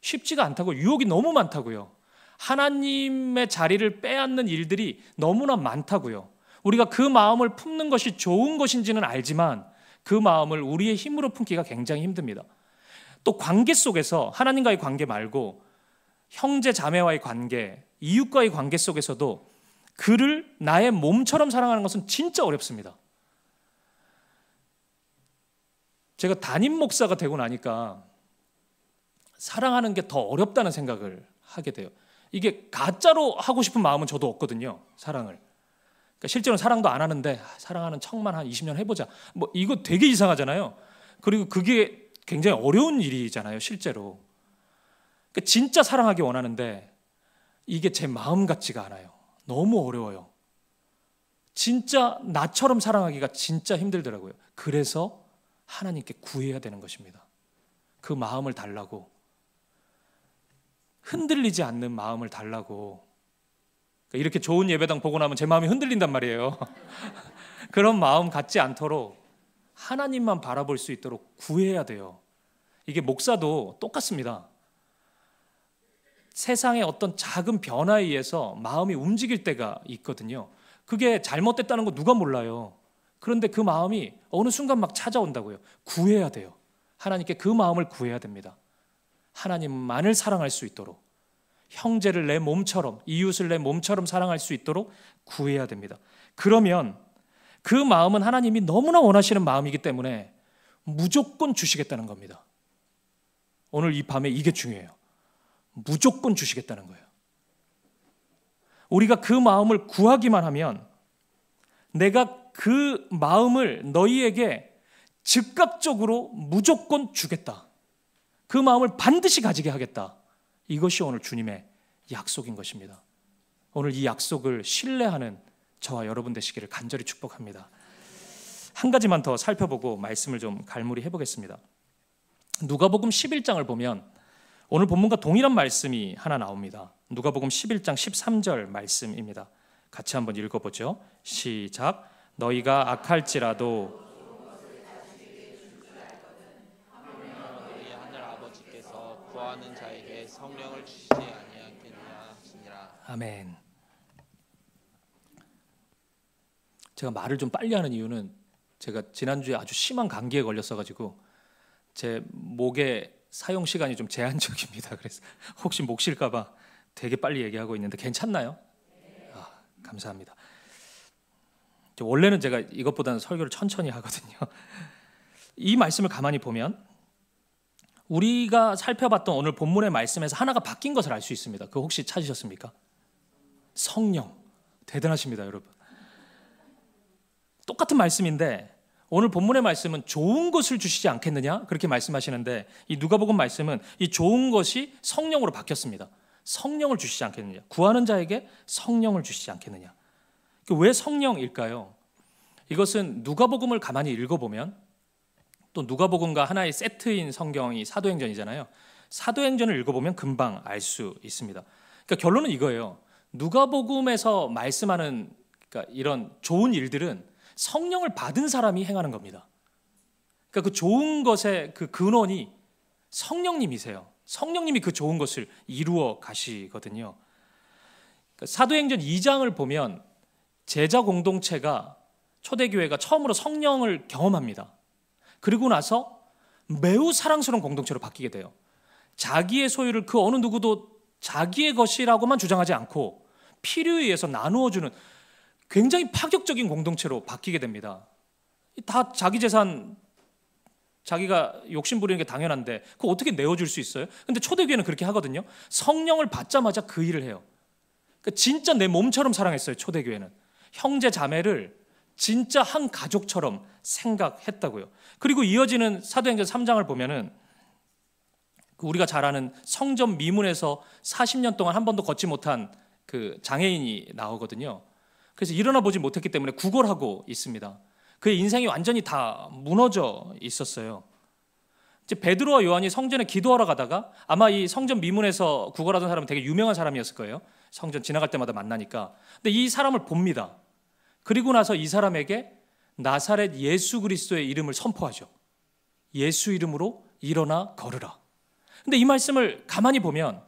쉽지가 않다고, 유혹이 너무 많다고요. 하나님의 자리를 빼앗는 일들이 너무나 많다고요. 우리가 그 마음을 품는 것이 좋은 것인지는 알지만 그 마음을 우리의 힘으로 품기가 굉장히 힘듭니다. 또 관계 속에서 하나님과의 관계 말고 형제 자매와의 관계, 이웃과의 관계 속에서도 그를 나의 몸처럼 사랑하는 것은 진짜 어렵습니다. 제가 담임 목사가 되고 나니까 사랑하는 게 더 어렵다는 생각을 하게 돼요. 이게 가짜로 하고 싶은 마음은 저도 없거든요. 사랑을. 그러니까 실제로는 사랑도 안 하는데 사랑하는 척만 한 20년 해보자. 뭐 이거 되게 이상하잖아요. 그리고 그게 굉장히 어려운 일이잖아요. 실제로. 그러니까 진짜 사랑하기 원하는데 이게 제 마음 같지가 않아요. 너무 어려워요. 진짜 나처럼 사랑하기가 진짜 힘들더라고요. 그래서 하나님께 구해야 되는 것입니다. 그 마음을 달라고. 흔들리지 않는 마음을 달라고. 이렇게 좋은 예배당 보고 나면 제 마음이 흔들린단 말이에요. 그런 마음 갖지 않도록 하나님만 바라볼 수 있도록 구해야 돼요. 이게 목사도 똑같습니다. 세상의 어떤 작은 변화에 의해서 마음이 움직일 때가 있거든요. 그게 잘못됐다는 거 누가 몰라요. 그런데 그 마음이 어느 순간 막 찾아온다고요. 구해야 돼요. 하나님께 그 마음을 구해야 됩니다. 하나님만을 사랑할 수 있도록, 형제를 내 몸처럼, 이웃을 내 몸처럼 사랑할 수 있도록 구해야 됩니다. 그러면 그 마음은 하나님이 너무나 원하시는 마음이기 때문에 무조건 주시겠다는 겁니다. 오늘 이 밤에 이게 중요해요. 무조건 주시겠다는 거예요. 우리가 그 마음을 구하기만 하면 내가 그 마음을 너희에게 즉각적으로 무조건 주겠다. 그 마음을 반드시 가지게 하겠다. 이것이 오늘 주님의 약속인 것입니다. 오늘 이 약속을 신뢰하는 저와 여러분 되시기를 간절히 축복합니다. 한 가지만 더 살펴보고 말씀을 좀 갈무리 해보겠습니다. 누가복음 11장을 보면 오늘 본문과 동일한 말씀이 하나 나옵니다. 누가복음 11장 13절 말씀입니다. 같이 한번 읽어보죠. 시작. 너희가 악할지라도 너희 하늘 아버지께서 구하는 자에게 성령을 주시지 아니하겠느냐 하시니라. 아멘. 제가 말을 좀 빨리 하는 이유는 제가 지난주에 아주 심한 감기에 걸렸어가지고 제 목의 사용 시간이 좀 제한적입니다. 그래서 혹시 목 쉴까봐 되게 빨리 얘기하고 있는데 괜찮나요? 감사합니다. 원래는 제가 이것보다는 설교를 천천히 하거든요. 이 말씀을 가만히 보면 우리가 살펴봤던 오늘 본문의 말씀에서 하나가 바뀐 것을 알 수 있습니다. 그거 혹시 찾으셨습니까? 성령. 대단하십니다, 여러분. 똑같은 말씀인데 오늘 본문의 말씀은 좋은 것을 주시지 않겠느냐? 그렇게 말씀하시는데 이 누가복음 말씀은 이 좋은 것이 성령으로 바뀌었습니다. 성령을 주시지 않겠느냐? 구하는 자에게 성령을 주시지 않겠느냐? 왜 성령일까요? 이것은 누가복음을 가만히 읽어보면 또 누가복음과 하나의 세트인 성경이 사도행전이잖아요. 사도행전을 읽어보면 금방 알 수 있습니다. 그러니까 결론은 이거예요. 누가복음에서 말씀하는 그러니까 이런 좋은 일들은 성령을 받은 사람이 행하는 겁니다. 그러니까 그 좋은 것의 그 근원이 성령님이세요. 성령님이 그 좋은 것을 이루어 가시거든요. 그러니까 사도행전 2장을 보면 제자 공동체가 초대교회가 처음으로 성령을 경험합니다. 그리고 나서 매우 사랑스러운 공동체로 바뀌게 돼요. 자기의 소유를 그 어느 누구도 자기의 것이라고만 주장하지 않고 필요에 의해서 나누어주는 굉장히 파격적인 공동체로 바뀌게 됩니다. 다 자기 재산 자기가 욕심 부리는 게 당연한데 그거 어떻게 내어줄 수 있어요? 근데 초대교회는 그렇게 하거든요. 성령을 받자마자 그 일을 해요. 그러니까 진짜 내 몸처럼 사랑했어요. 초대교회는 형제 자매를 진짜 한 가족처럼 생각했다고요. 그리고 이어지는 사도행전 3장을 보면은 우리가 잘 아는 성전 미문에서 40년 동안 한 번도 걷지 못한 그 장애인이 나오거든요. 그래서 일어나 보지 못했기 때문에 구걸하고 있습니다. 그의 인생이 완전히 다 무너져 있었어요. 이제 베드로와 요한이 성전에 기도하러 가다가 아마 이 성전 미문에서 구걸하던 사람은 되게 유명한 사람이었을 거예요. 성전 지나갈 때마다 만나니까. 근데 이 사람을 봅니다. 그리고 나서 이 사람에게 나사렛 예수 그리스도의 이름을 선포하죠. 예수 이름으로 일어나 걸으라. 근데 이 말씀을 가만히 보면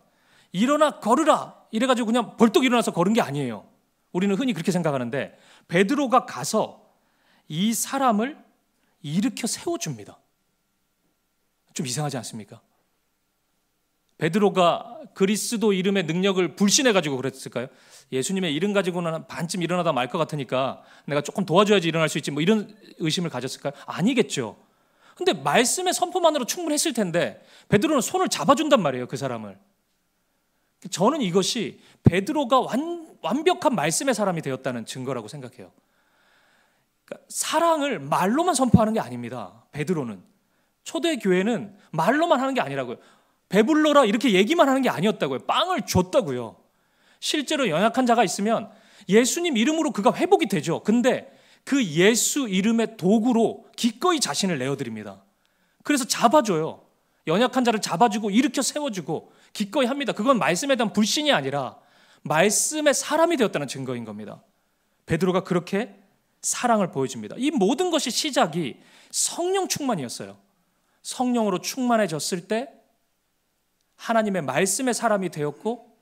일어나 걸으라 이래가지고 그냥 벌떡 일어나서 걸은 게 아니에요. 우리는 흔히 그렇게 생각하는데 베드로가 가서 이 사람을 일으켜 세워줍니다. 좀 이상하지 않습니까? 베드로가 그리스도 이름의 능력을 불신해가지고 그랬을까요? 예수님의 이름 가지고는 반쯤 일어나다 말 것 같으니까 내가 조금 도와줘야지 일어날 수 있지 뭐 이런 의심을 가졌을까요? 아니겠죠. 근데 말씀의 선포만으로 충분했을 텐데 베드로는 손을 잡아준단 말이에요. 그 사람을. 저는 이것이 베드로가 완벽한 말씀의 사람이 되었다는 증거라고 생각해요. 그러니까 사랑을 말로만 선포하는 게 아닙니다. 베드로는. 초대교회는 말로만 하는 게 아니라고요. 배불러라 이렇게 얘기만 하는 게 아니었다고요. 빵을 줬다고요. 실제로 연약한 자가 있으면 예수님 이름으로 그가 회복이 되죠. 근데 그 예수 이름의 도구로 기꺼이 자신을 내어드립니다. 그래서 잡아줘요. 연약한 자를 잡아주고 일으켜 세워주고 기꺼이 합니다. 그건 말씀에 대한 불신이 아니라 말씀의 사람이 되었다는 증거인 겁니다. 베드로가 그렇게 사랑을 보여줍니다. 이 모든 것이 시작이 성령 충만이었어요. 성령으로 충만해졌을 때 하나님의 말씀의 사람이 되었고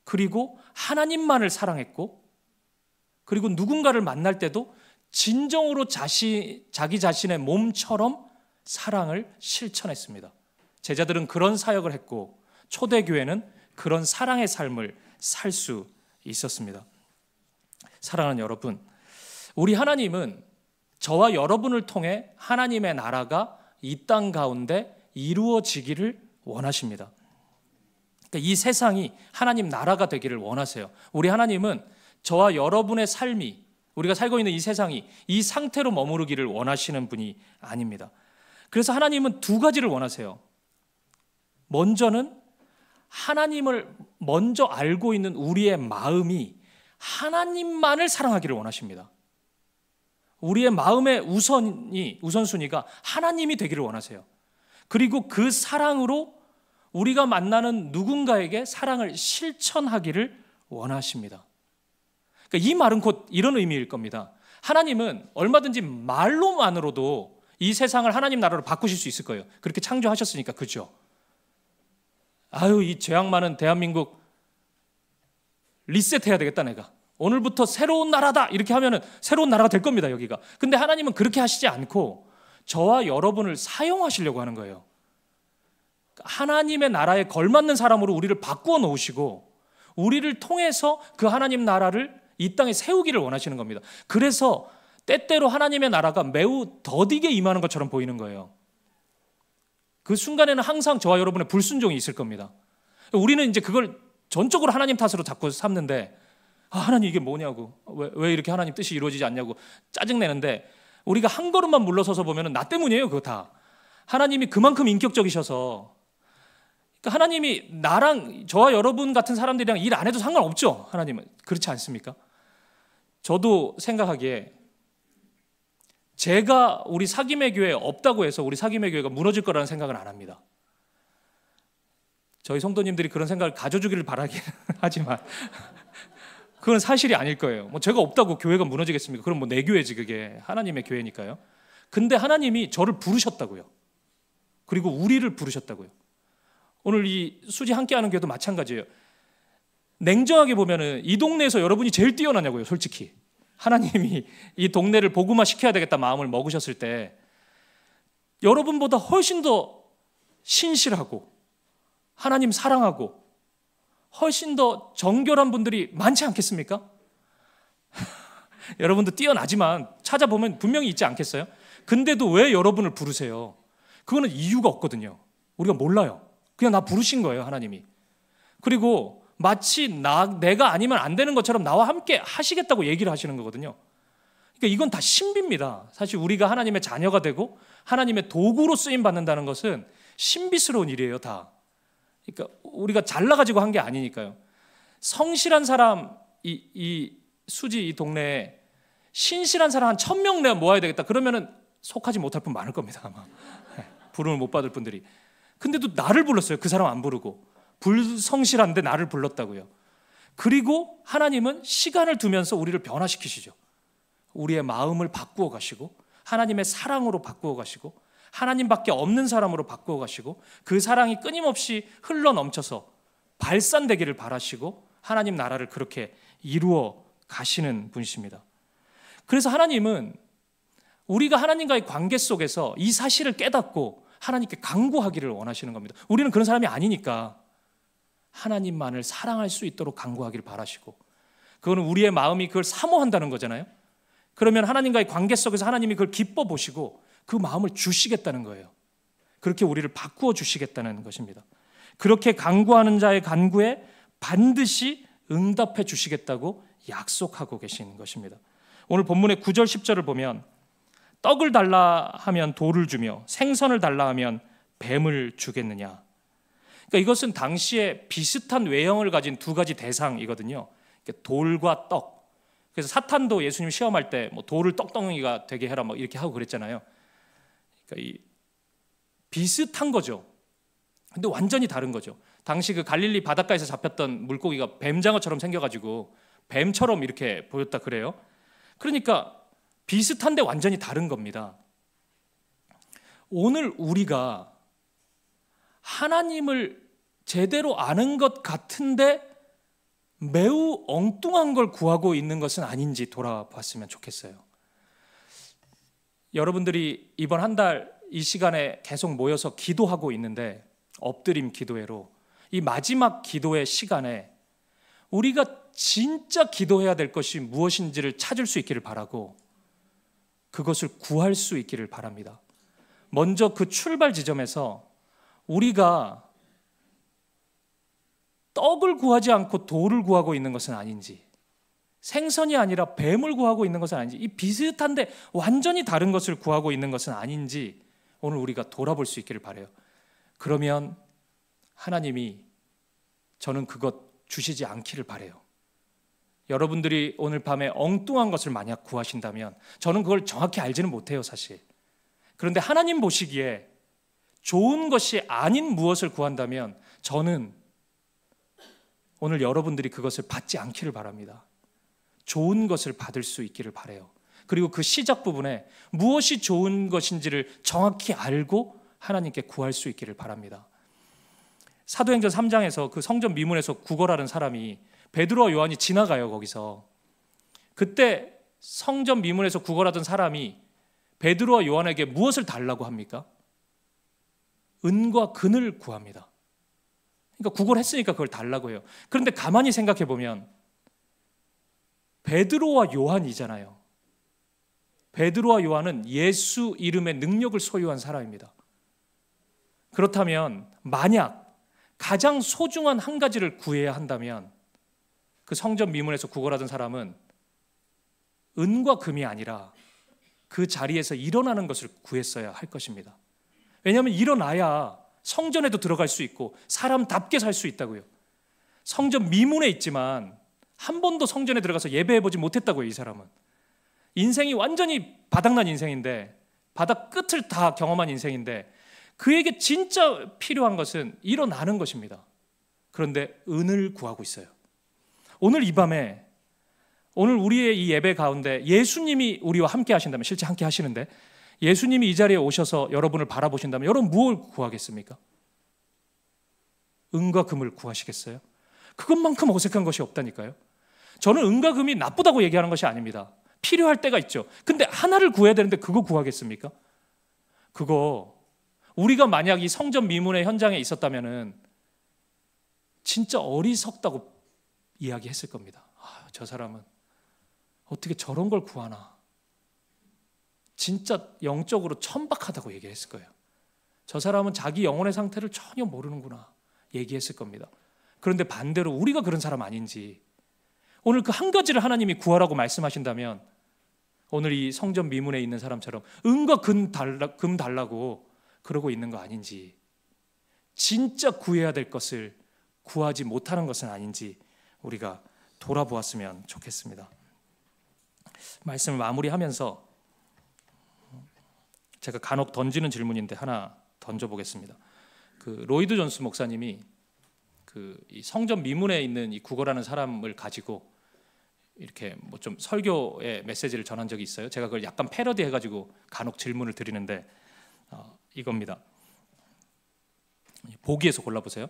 그리고 하나님만을 사랑했고 그리고 누군가를 만날 때도 진정으로 자기 자신의 몸처럼 사랑을 실천했습니다. 제자들은 그런 사역을 했고 초대교회는 그런 사랑의 삶을 살 수 있었습니다. 사랑하는 여러분, 우리 하나님은 저와 여러분을 통해 하나님의 나라가 이 땅 가운데 이루어지기를 원하십니다. 그러니까 이 세상이 하나님 나라가 되기를 원하세요. 우리 하나님은 저와 여러분의 삶이, 우리가 살고 있는 이 세상이 이 상태로 머무르기를 원하시는 분이 아닙니다. 그래서 하나님은 두 가지를 원하세요. 먼저는 하나님을 먼저 알고 있는 우리의 마음이 하나님만을 사랑하기를 원하십니다. 우리의 마음의 우선순위가 하나님이 되기를 원하세요. 그리고 그 사랑으로 우리가 만나는 누군가에게 사랑을 실천하기를 원하십니다. 그러니까 이 말은 곧 이런 의미일 겁니다. 하나님은 얼마든지 말로만으로도 이 세상을 하나님 나라로 바꾸실 수 있을 거예요. 그렇게 창조하셨으니까. 그죠? 아유, 이 죄악 많은 대한민국 리셋해야 되겠다 내가. 오늘부터 새로운 나라다 이렇게 하면은 새로운 나라가 될 겁니다, 여기가. 근데 하나님은 그렇게 하시지 않고 저와 여러분을 사용하시려고 하는 거예요. 하나님의 나라에 걸맞는 사람으로 우리를 바꾸어 놓으시고 우리를 통해서 그 하나님 나라를 이 땅에 세우기를 원하시는 겁니다. 그래서 때때로 하나님의 나라가 매우 더디게 임하는 것처럼 보이는 거예요. 그 순간에는 항상 저와 여러분의 불순종이 있을 겁니다. 우리는 이제 그걸 전적으로 하나님 탓으로 자꾸 삼는데, 하나님 이게 뭐냐고, 왜 이렇게 하나님 뜻이 이루어지지 않냐고 짜증내는데, 우리가 한 걸음만 물러서서 보면 나 때문이에요. 그거 다 하나님이 그만큼 인격적이셔서. 그러니까 하나님이 나랑, 저와 여러분 같은 사람들이랑 일 안 해도 상관없죠. 하나님은 그렇지 않습니까? 저도 생각하기에 제가 우리 사김의 교회에 없다고 해서 우리 사김의 교회가 무너질 거라는 생각은 안 합니다. 저희 성도님들이 그런 생각을 가져주기를 바라긴 하지만 그건 사실이 아닐 거예요. 뭐 제가 없다고 교회가 무너지겠습니까? 그럼 뭐 내 교회지, 그게 하나님의 교회니까요. 근데 하나님이 저를 부르셨다고요. 그리고 우리를 부르셨다고요. 오늘 이 수지 함께하는 교회도 마찬가지예요. 냉정하게 보면은 이 동네에서 여러분이 제일 뛰어나냐고요, 솔직히. 하나님이 이 동네를 복음화 시켜야 되겠다 마음을 먹으셨을 때 여러분보다 훨씬 더 신실하고 하나님 사랑하고 훨씬 더 정결한 분들이 많지 않겠습니까? 여러분도 뛰어나지만 찾아보면 분명히 있지 않겠어요? 근데도 왜 여러분을 부르세요? 그거는 이유가 없거든요. 우리가 몰라요. 그냥 나 부르신 거예요, 하나님이. 그리고 마치 내가 아니면 안 되는 것처럼 나와 함께 하시겠다고 얘기를 하시는 거거든요. 그러니까 이건 다 신비입니다. 사실 우리가 하나님의 자녀가 되고 하나님의 도구로 쓰임 받는다는 것은 신비스러운 일이에요, 다. 그러니까 우리가 잘나가지고 한 게 아니니까요. 성실한 사람, 이 수지 이 동네에 신실한 사람 한 1000명 내가 모아야 되겠다. 그러면은 속하지 못할 분 많을 겁니다, 아마. 부름을 못 받을 분들이. 근데도 나를 불렀어요. 그 사람 안 부르고. 불성실한데 나를 불렀다고요. 그리고 하나님은 시간을 두면서 우리를 변화시키시죠. 우리의 마음을 바꾸어 가시고 하나님의 사랑으로 바꾸어 가시고 하나님밖에 없는 사람으로 바꾸어 가시고 그 사랑이 끊임없이 흘러 넘쳐서 발산되기를 바라시고 하나님 나라를 그렇게 이루어 가시는 분이십니다. 그래서 하나님은 우리가 하나님과의 관계 속에서 이 사실을 깨닫고 하나님께 간구하기를 원하시는 겁니다. 우리는 그런 사람이 아니니까 하나님만을 사랑할 수 있도록 간구하기를 바라시고, 그거는 우리의 마음이 그걸 사모한다는 거잖아요. 그러면 하나님과의 관계 속에서 하나님이 그걸 기뻐 보시고 그 마음을 주시겠다는 거예요. 그렇게 우리를 바꾸어 주시겠다는 것입니다. 그렇게 간구하는 자의 간구에 반드시 응답해 주시겠다고 약속하고 계신 것입니다. 오늘 본문의 9절 10절을 보면 떡을 달라 하면 돌을 주며 생선을 달라 하면 뱀을 주겠느냐. 그러니까 이것은 당시에 비슷한 외형을 가진 두 가지 대상이거든요. 돌과 떡. 그래서 사탄도 예수님 시험할 때 뭐 돌을 떡덩이가 되게 해라 막 이렇게 하고 그랬잖아요. 그러니까 이 비슷한 거죠. 근데 완전히 다른 거죠. 당시 그 갈릴리 바닷가에서 잡혔던 물고기가 뱀장어처럼 생겨가지고 뱀처럼 이렇게 보였다 그래요. 그러니까 비슷한데 완전히 다른 겁니다. 오늘 우리가 하나님을 제대로 아는 것 같은데 매우 엉뚱한 걸 구하고 있는 것은 아닌지 돌아봤으면 좋겠어요. 여러분들이 이번 한 달 이 시간에 계속 모여서 기도하고 있는데 엎드림 기도회로 이 마지막 기도의 시간에 우리가 진짜 기도해야 될 것이 무엇인지를 찾을 수 있기를 바라고 그것을 구할 수 있기를 바랍니다. 먼저 그 출발 지점에서 우리가 떡을 구하지 않고 돌을 구하고 있는 것은 아닌지, 생선이 아니라 뱀을 구하고 있는 것은 아닌지, 이 비슷한데 완전히 다른 것을 구하고 있는 것은 아닌지 오늘 우리가 돌아볼 수 있기를 바라요. 그러면 하나님이 저는 그것 주시지 않기를 바라요. 여러분들이 오늘 밤에 엉뚱한 것을 만약 구하신다면 저는 그걸 정확히 알지는 못해요, 사실. 그런데 하나님 보시기에 좋은 것이 아닌 무엇을 구한다면 저는 오늘 여러분들이 그것을 받지 않기를 바랍니다. 좋은 것을 받을 수 있기를 바라요. 그리고 그 시작 부분에 무엇이 좋은 것인지를 정확히 알고 하나님께 구할 수 있기를 바랍니다. 사도행전 3장에서 그 성전 미문에서 구걸하는 사람이 베드로와 요한이 지나가요. 거기서 그때 성전 미문에서 구걸하던 사람이 베드로와 요한에게 무엇을 달라고 합니까? 은과 금을 구합니다. 그러니까 구걸했으니까 그걸 달라고 해요. 그런데 가만히 생각해 보면 베드로와 요한이잖아요. 베드로와 요한은 예수 이름의 능력을 소유한 사람입니다. 그렇다면 만약 가장 소중한 한 가지를 구해야 한다면 그 성전 미문에서 구걸하던 사람은 은과 금이 아니라 그 자리에서 일어나는 것을 구했어야 할 것입니다. 왜냐하면 일어나야 성전에도 들어갈 수 있고 사람답게 살 수 있다고요. 성전 미문에 있지만 한 번도 성전에 들어가서 예배해보지 못했다고요. 이 사람은 인생이 완전히 바닥난 인생인데, 바닥 끝을 다 경험한 인생인데 그에게 진짜 필요한 것은 일어나는 것입니다. 그런데 은을 구하고 있어요. 오늘 이 밤에, 오늘 우리의 이 예배 가운데 예수님이 우리와 함께 하신다면, 실제 함께 하시는데 예수님이 이 자리에 오셔서 여러분을 바라보신다면 여러분 무엇을 구하겠습니까? 은과 금을 구하시겠어요? 그것만큼 어색한 것이 없다니까요. 저는 은과 금이 나쁘다고 얘기하는 것이 아닙니다. 필요할 때가 있죠. 근데 하나를 구해야 되는데 그거 구하겠습니까? 그거 우리가 만약 이 성전 미문의 현장에 있었다면은 진짜 어리석다고 이야기했을 겁니다. 저 사람은 어떻게 저런 걸 구하나. 진짜 영적으로 천박하다고 얘기했을 거예요. 저 사람은 자기 영혼의 상태를 전혀 모르는구나 얘기했을 겁니다. 그런데 반대로 우리가 그런 사람 아닌지, 오늘 그 한 가지를 하나님이 구하라고 말씀하신다면 오늘 이 성전 미문에 있는 사람처럼 은과 금 달라고 그러고 있는 거 아닌지, 진짜 구해야 될 것을 구하지 못하는 것은 아닌지 우리가 돌아보았으면 좋겠습니다. 말씀을 마무리하면서 제가 간혹 던지는 질문인데 하나 던져보겠습니다. 그 로이드 존스 목사님이 이 성전 미문에 있는 이 구걸하는 사람을 가지고 이렇게 뭐 좀 설교의 메시지를 전한 적이 있어요. 제가 그걸 약간 패러디해가지고 간혹 질문을 드리는데 이겁니다. 보기에서 골라보세요.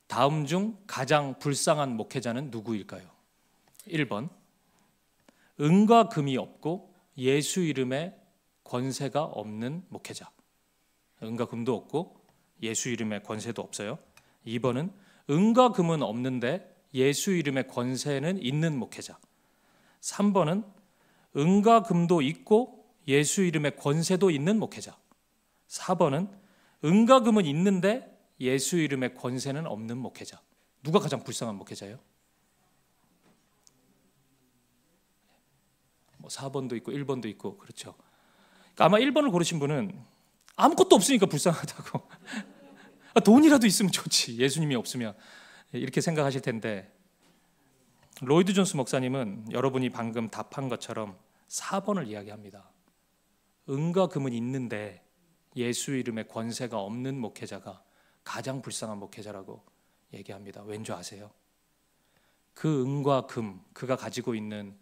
다음 중 가장 불쌍한 목회자는 누구일까요? 1번, 은과 금이 없고 예수 이름의 권세가 없는 목회자. 은과 금도 없고 예수 이름의 권세도 없어요. 2번은 은과 금은 없는데 예수 이름의 권세는 있는 목회자. 3번은 은과 금도 있고 예수 이름의 권세도 있는 목회자. 4번은 은과 금은 있는데 예수 이름의 권세는 없는 목회자. 누가 가장 불쌍한 목회자예요? 4번도 있고 1번도 있고, 그렇죠. 그러니까 아마 1번을 고르신 분은 아무것도 없으니까 불쌍하다고 돈이라도 있으면 좋지, 예수님이 없으면, 이렇게 생각하실 텐데, 로이드 존스 목사님은 여러분이 방금 답한 것처럼 4번을 이야기합니다. 은과 금은 있는데 예수 이름의 권세가 없는 목회자가 가장 불쌍한 목회자라고 얘기합니다. 왠 줄 아세요? 그 은과 금, 그가 가지고 있는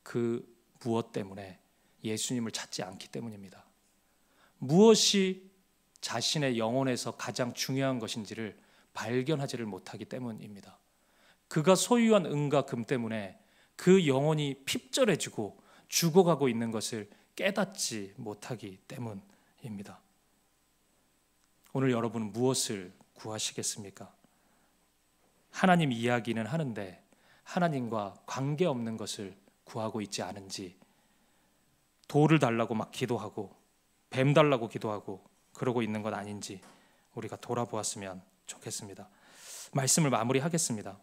그 무엇 때문에 예수님을 찾지 않기 때문입니다. 무엇이 자신의 영혼에서 가장 중요한 것인지를 발견하지를 못하기 때문입니다. 그가 소유한 은과 금 때문에 그 영혼이 핍절해지고 죽어가고 있는 것을 깨닫지 못하기 때문입니다. 오늘 여러분은 무엇을 구하시겠습니까? 하나님 이야기는 하는데 하나님과 관계없는 것을 구하고 있지 않은지, 돌을 달라고 막 기도하고 뱀 달라고 기도하고 그러고 있는 것 아닌지 우리가 돌아보았으면 좋겠습니다. 말씀을 마무리하겠습니다.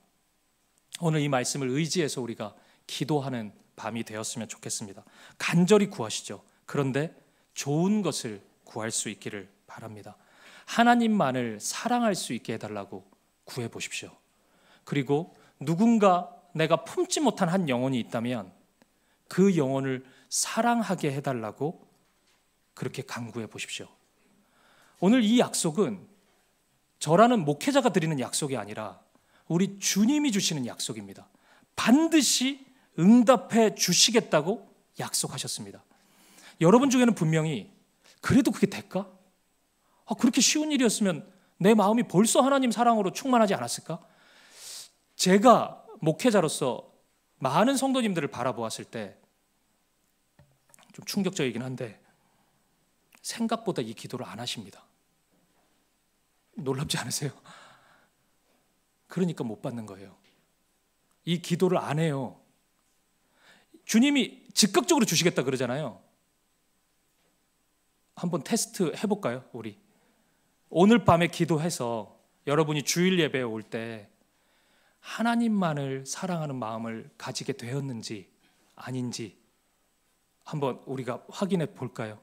오늘 이 말씀을 의지해서 우리가 기도하는 밤이 되었으면 좋겠습니다. 간절히 구하시죠. 그런데 좋은 것을 구할 수 있기를 바랍니다. 하나님만을 사랑할 수 있게 해달라고 구해 보십시오. 그리고 누군가 내가 품지 못한 한 영혼이 있다면 그 영혼을 사랑하게 해달라고 그렇게 간구해 보십시오. 오늘 이 약속은 저라는 목회자가 드리는 약속이 아니라 우리 주님이 주시는 약속입니다. 반드시 응답해 주시겠다고 약속하셨습니다. 여러분 중에는 분명히 그래도 그게 될까? 그렇게 쉬운 일이었으면 내 마음이 벌써 하나님 사랑으로 충만하지 않았을까? 제가 목회자로서 많은 성도님들을 바라보았을 때 좀 충격적이긴 한데 생각보다 이 기도를 안 하십니다. 놀랍지 않으세요? 그러니까 못 받는 거예요. 이 기도를 안 해요. 주님이 즉각적으로 주시겠다 그러잖아요. 한번 테스트 해볼까요? 우리 오늘 밤에 기도해서 여러분이 주일 예배에 올 때 하나님만을 사랑하는 마음을 가지게 되었는지 아닌지 한번 우리가 확인해 볼까요?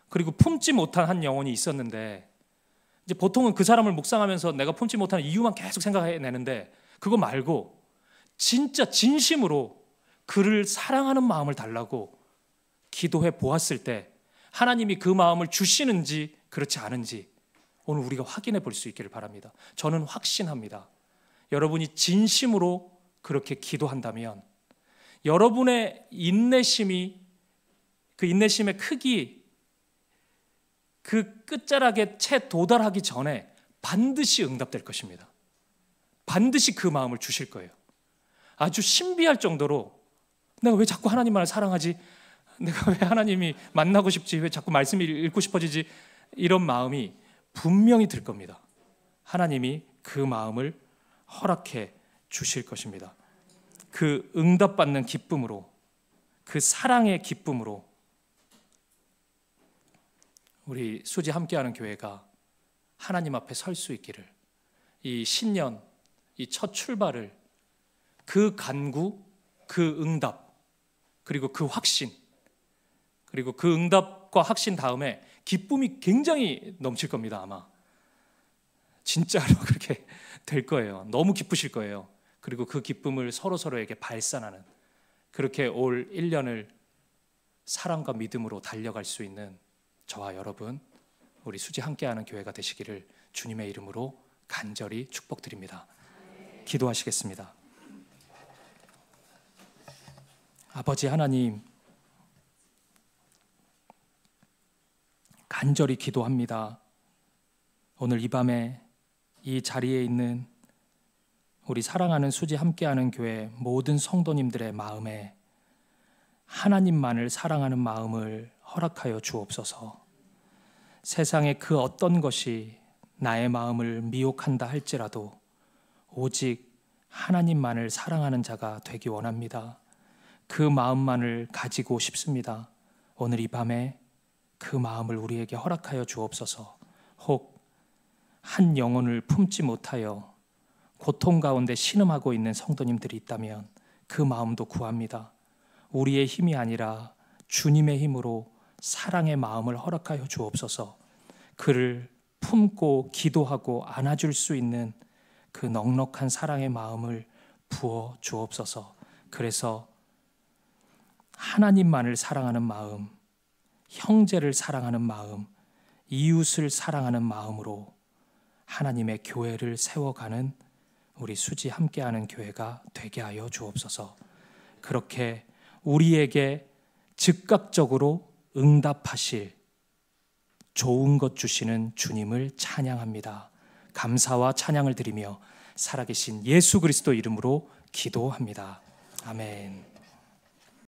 그리고 품지 못한 한 영혼이 있었는데, 이제 보통은 그 사람을 묵상하면서 내가 품지 못하는 이유만 계속 생각해내는데 그거 말고 진짜 진심으로 그를 사랑하는 마음을 달라고 기도해 보았을 때 하나님이 그 마음을 주시는지 그렇지 않은지 오늘 우리가 확인해 볼 수 있기를 바랍니다. 저는 확신합니다. 여러분이 진심으로 그렇게 기도한다면 여러분의 인내심이, 그 인내심의 크기, 그 끝자락에 채 도달하기 전에 반드시 응답될 것입니다. 반드시 그 마음을 주실 거예요. 아주 신비할 정도로 내가 왜 자꾸 하나님만을 사랑하지? 내가 왜 하나님이 만나고 싶지? 왜 자꾸 말씀이 읽고 싶어지지? 이런 마음이 분명히 들 겁니다. 하나님이 그 마음을 허락해 주실 것입니다. 그 응답받는 기쁨으로, 그 사랑의 기쁨으로 우리 수지 함께하는 교회가 하나님 앞에 설 수 있기를, 이 신년, 이 첫 출발을 그 간구, 그 응답, 그리고 그 확신, 그리고 그 응답과 확신 다음에 기쁨이 굉장히 넘칠 겁니다. 아마 진짜로 그렇게 될 거예요. 너무 기쁘실 거예요. 그리고 그 기쁨을 서로서로에게 발산하는, 그렇게 올 1년을 사랑과 믿음으로 달려갈 수 있는 저와 여러분, 우리 수지 함께하는 교회가 되시기를 주님의 이름으로 간절히 축복드립니다. 기도하시겠습니다. 아버지 하나님, 간절히 기도합니다. 오늘 이 밤에 이 자리에 있는 우리 사랑하는 수지 함께하는 교회 모든 성도님들의 마음에 하나님만을 사랑하는 마음을 허락하여 주옵소서. 세상의 그 어떤 것이 나의 마음을 미혹한다 할지라도 오직 하나님만을 사랑하는 자가 되기 원합니다. 그 마음만을 가지고 싶습니다. 오늘 이 밤에 그 마음을 우리에게 허락하여 주옵소서. 혹 한 영혼을 품지 못하여 고통 가운데 신음하고 있는 성도님들이 있다면 그 마음도 구합니다. 우리의 힘이 아니라 주님의 힘으로 사랑의 마음을 허락하여 주옵소서. 그를 품고 기도하고 안아줄 수 있는 그 넉넉한 사랑의 마음을 부어 주옵소서. 그래서 하나님만을 사랑하는 마음, 형제를 사랑하는 마음, 이웃을 사랑하는 마음으로 하나님의 교회를 세워가는 우리 수지 함께하는 교회가 되게 하여 주옵소서. 그렇게 우리에게 즉각적으로 응답하실 좋은 것 주시는 주님을 찬양합니다. 감사와 찬양을 드리며 살아계신 예수 그리스도 이름으로 기도합니다. 아멘.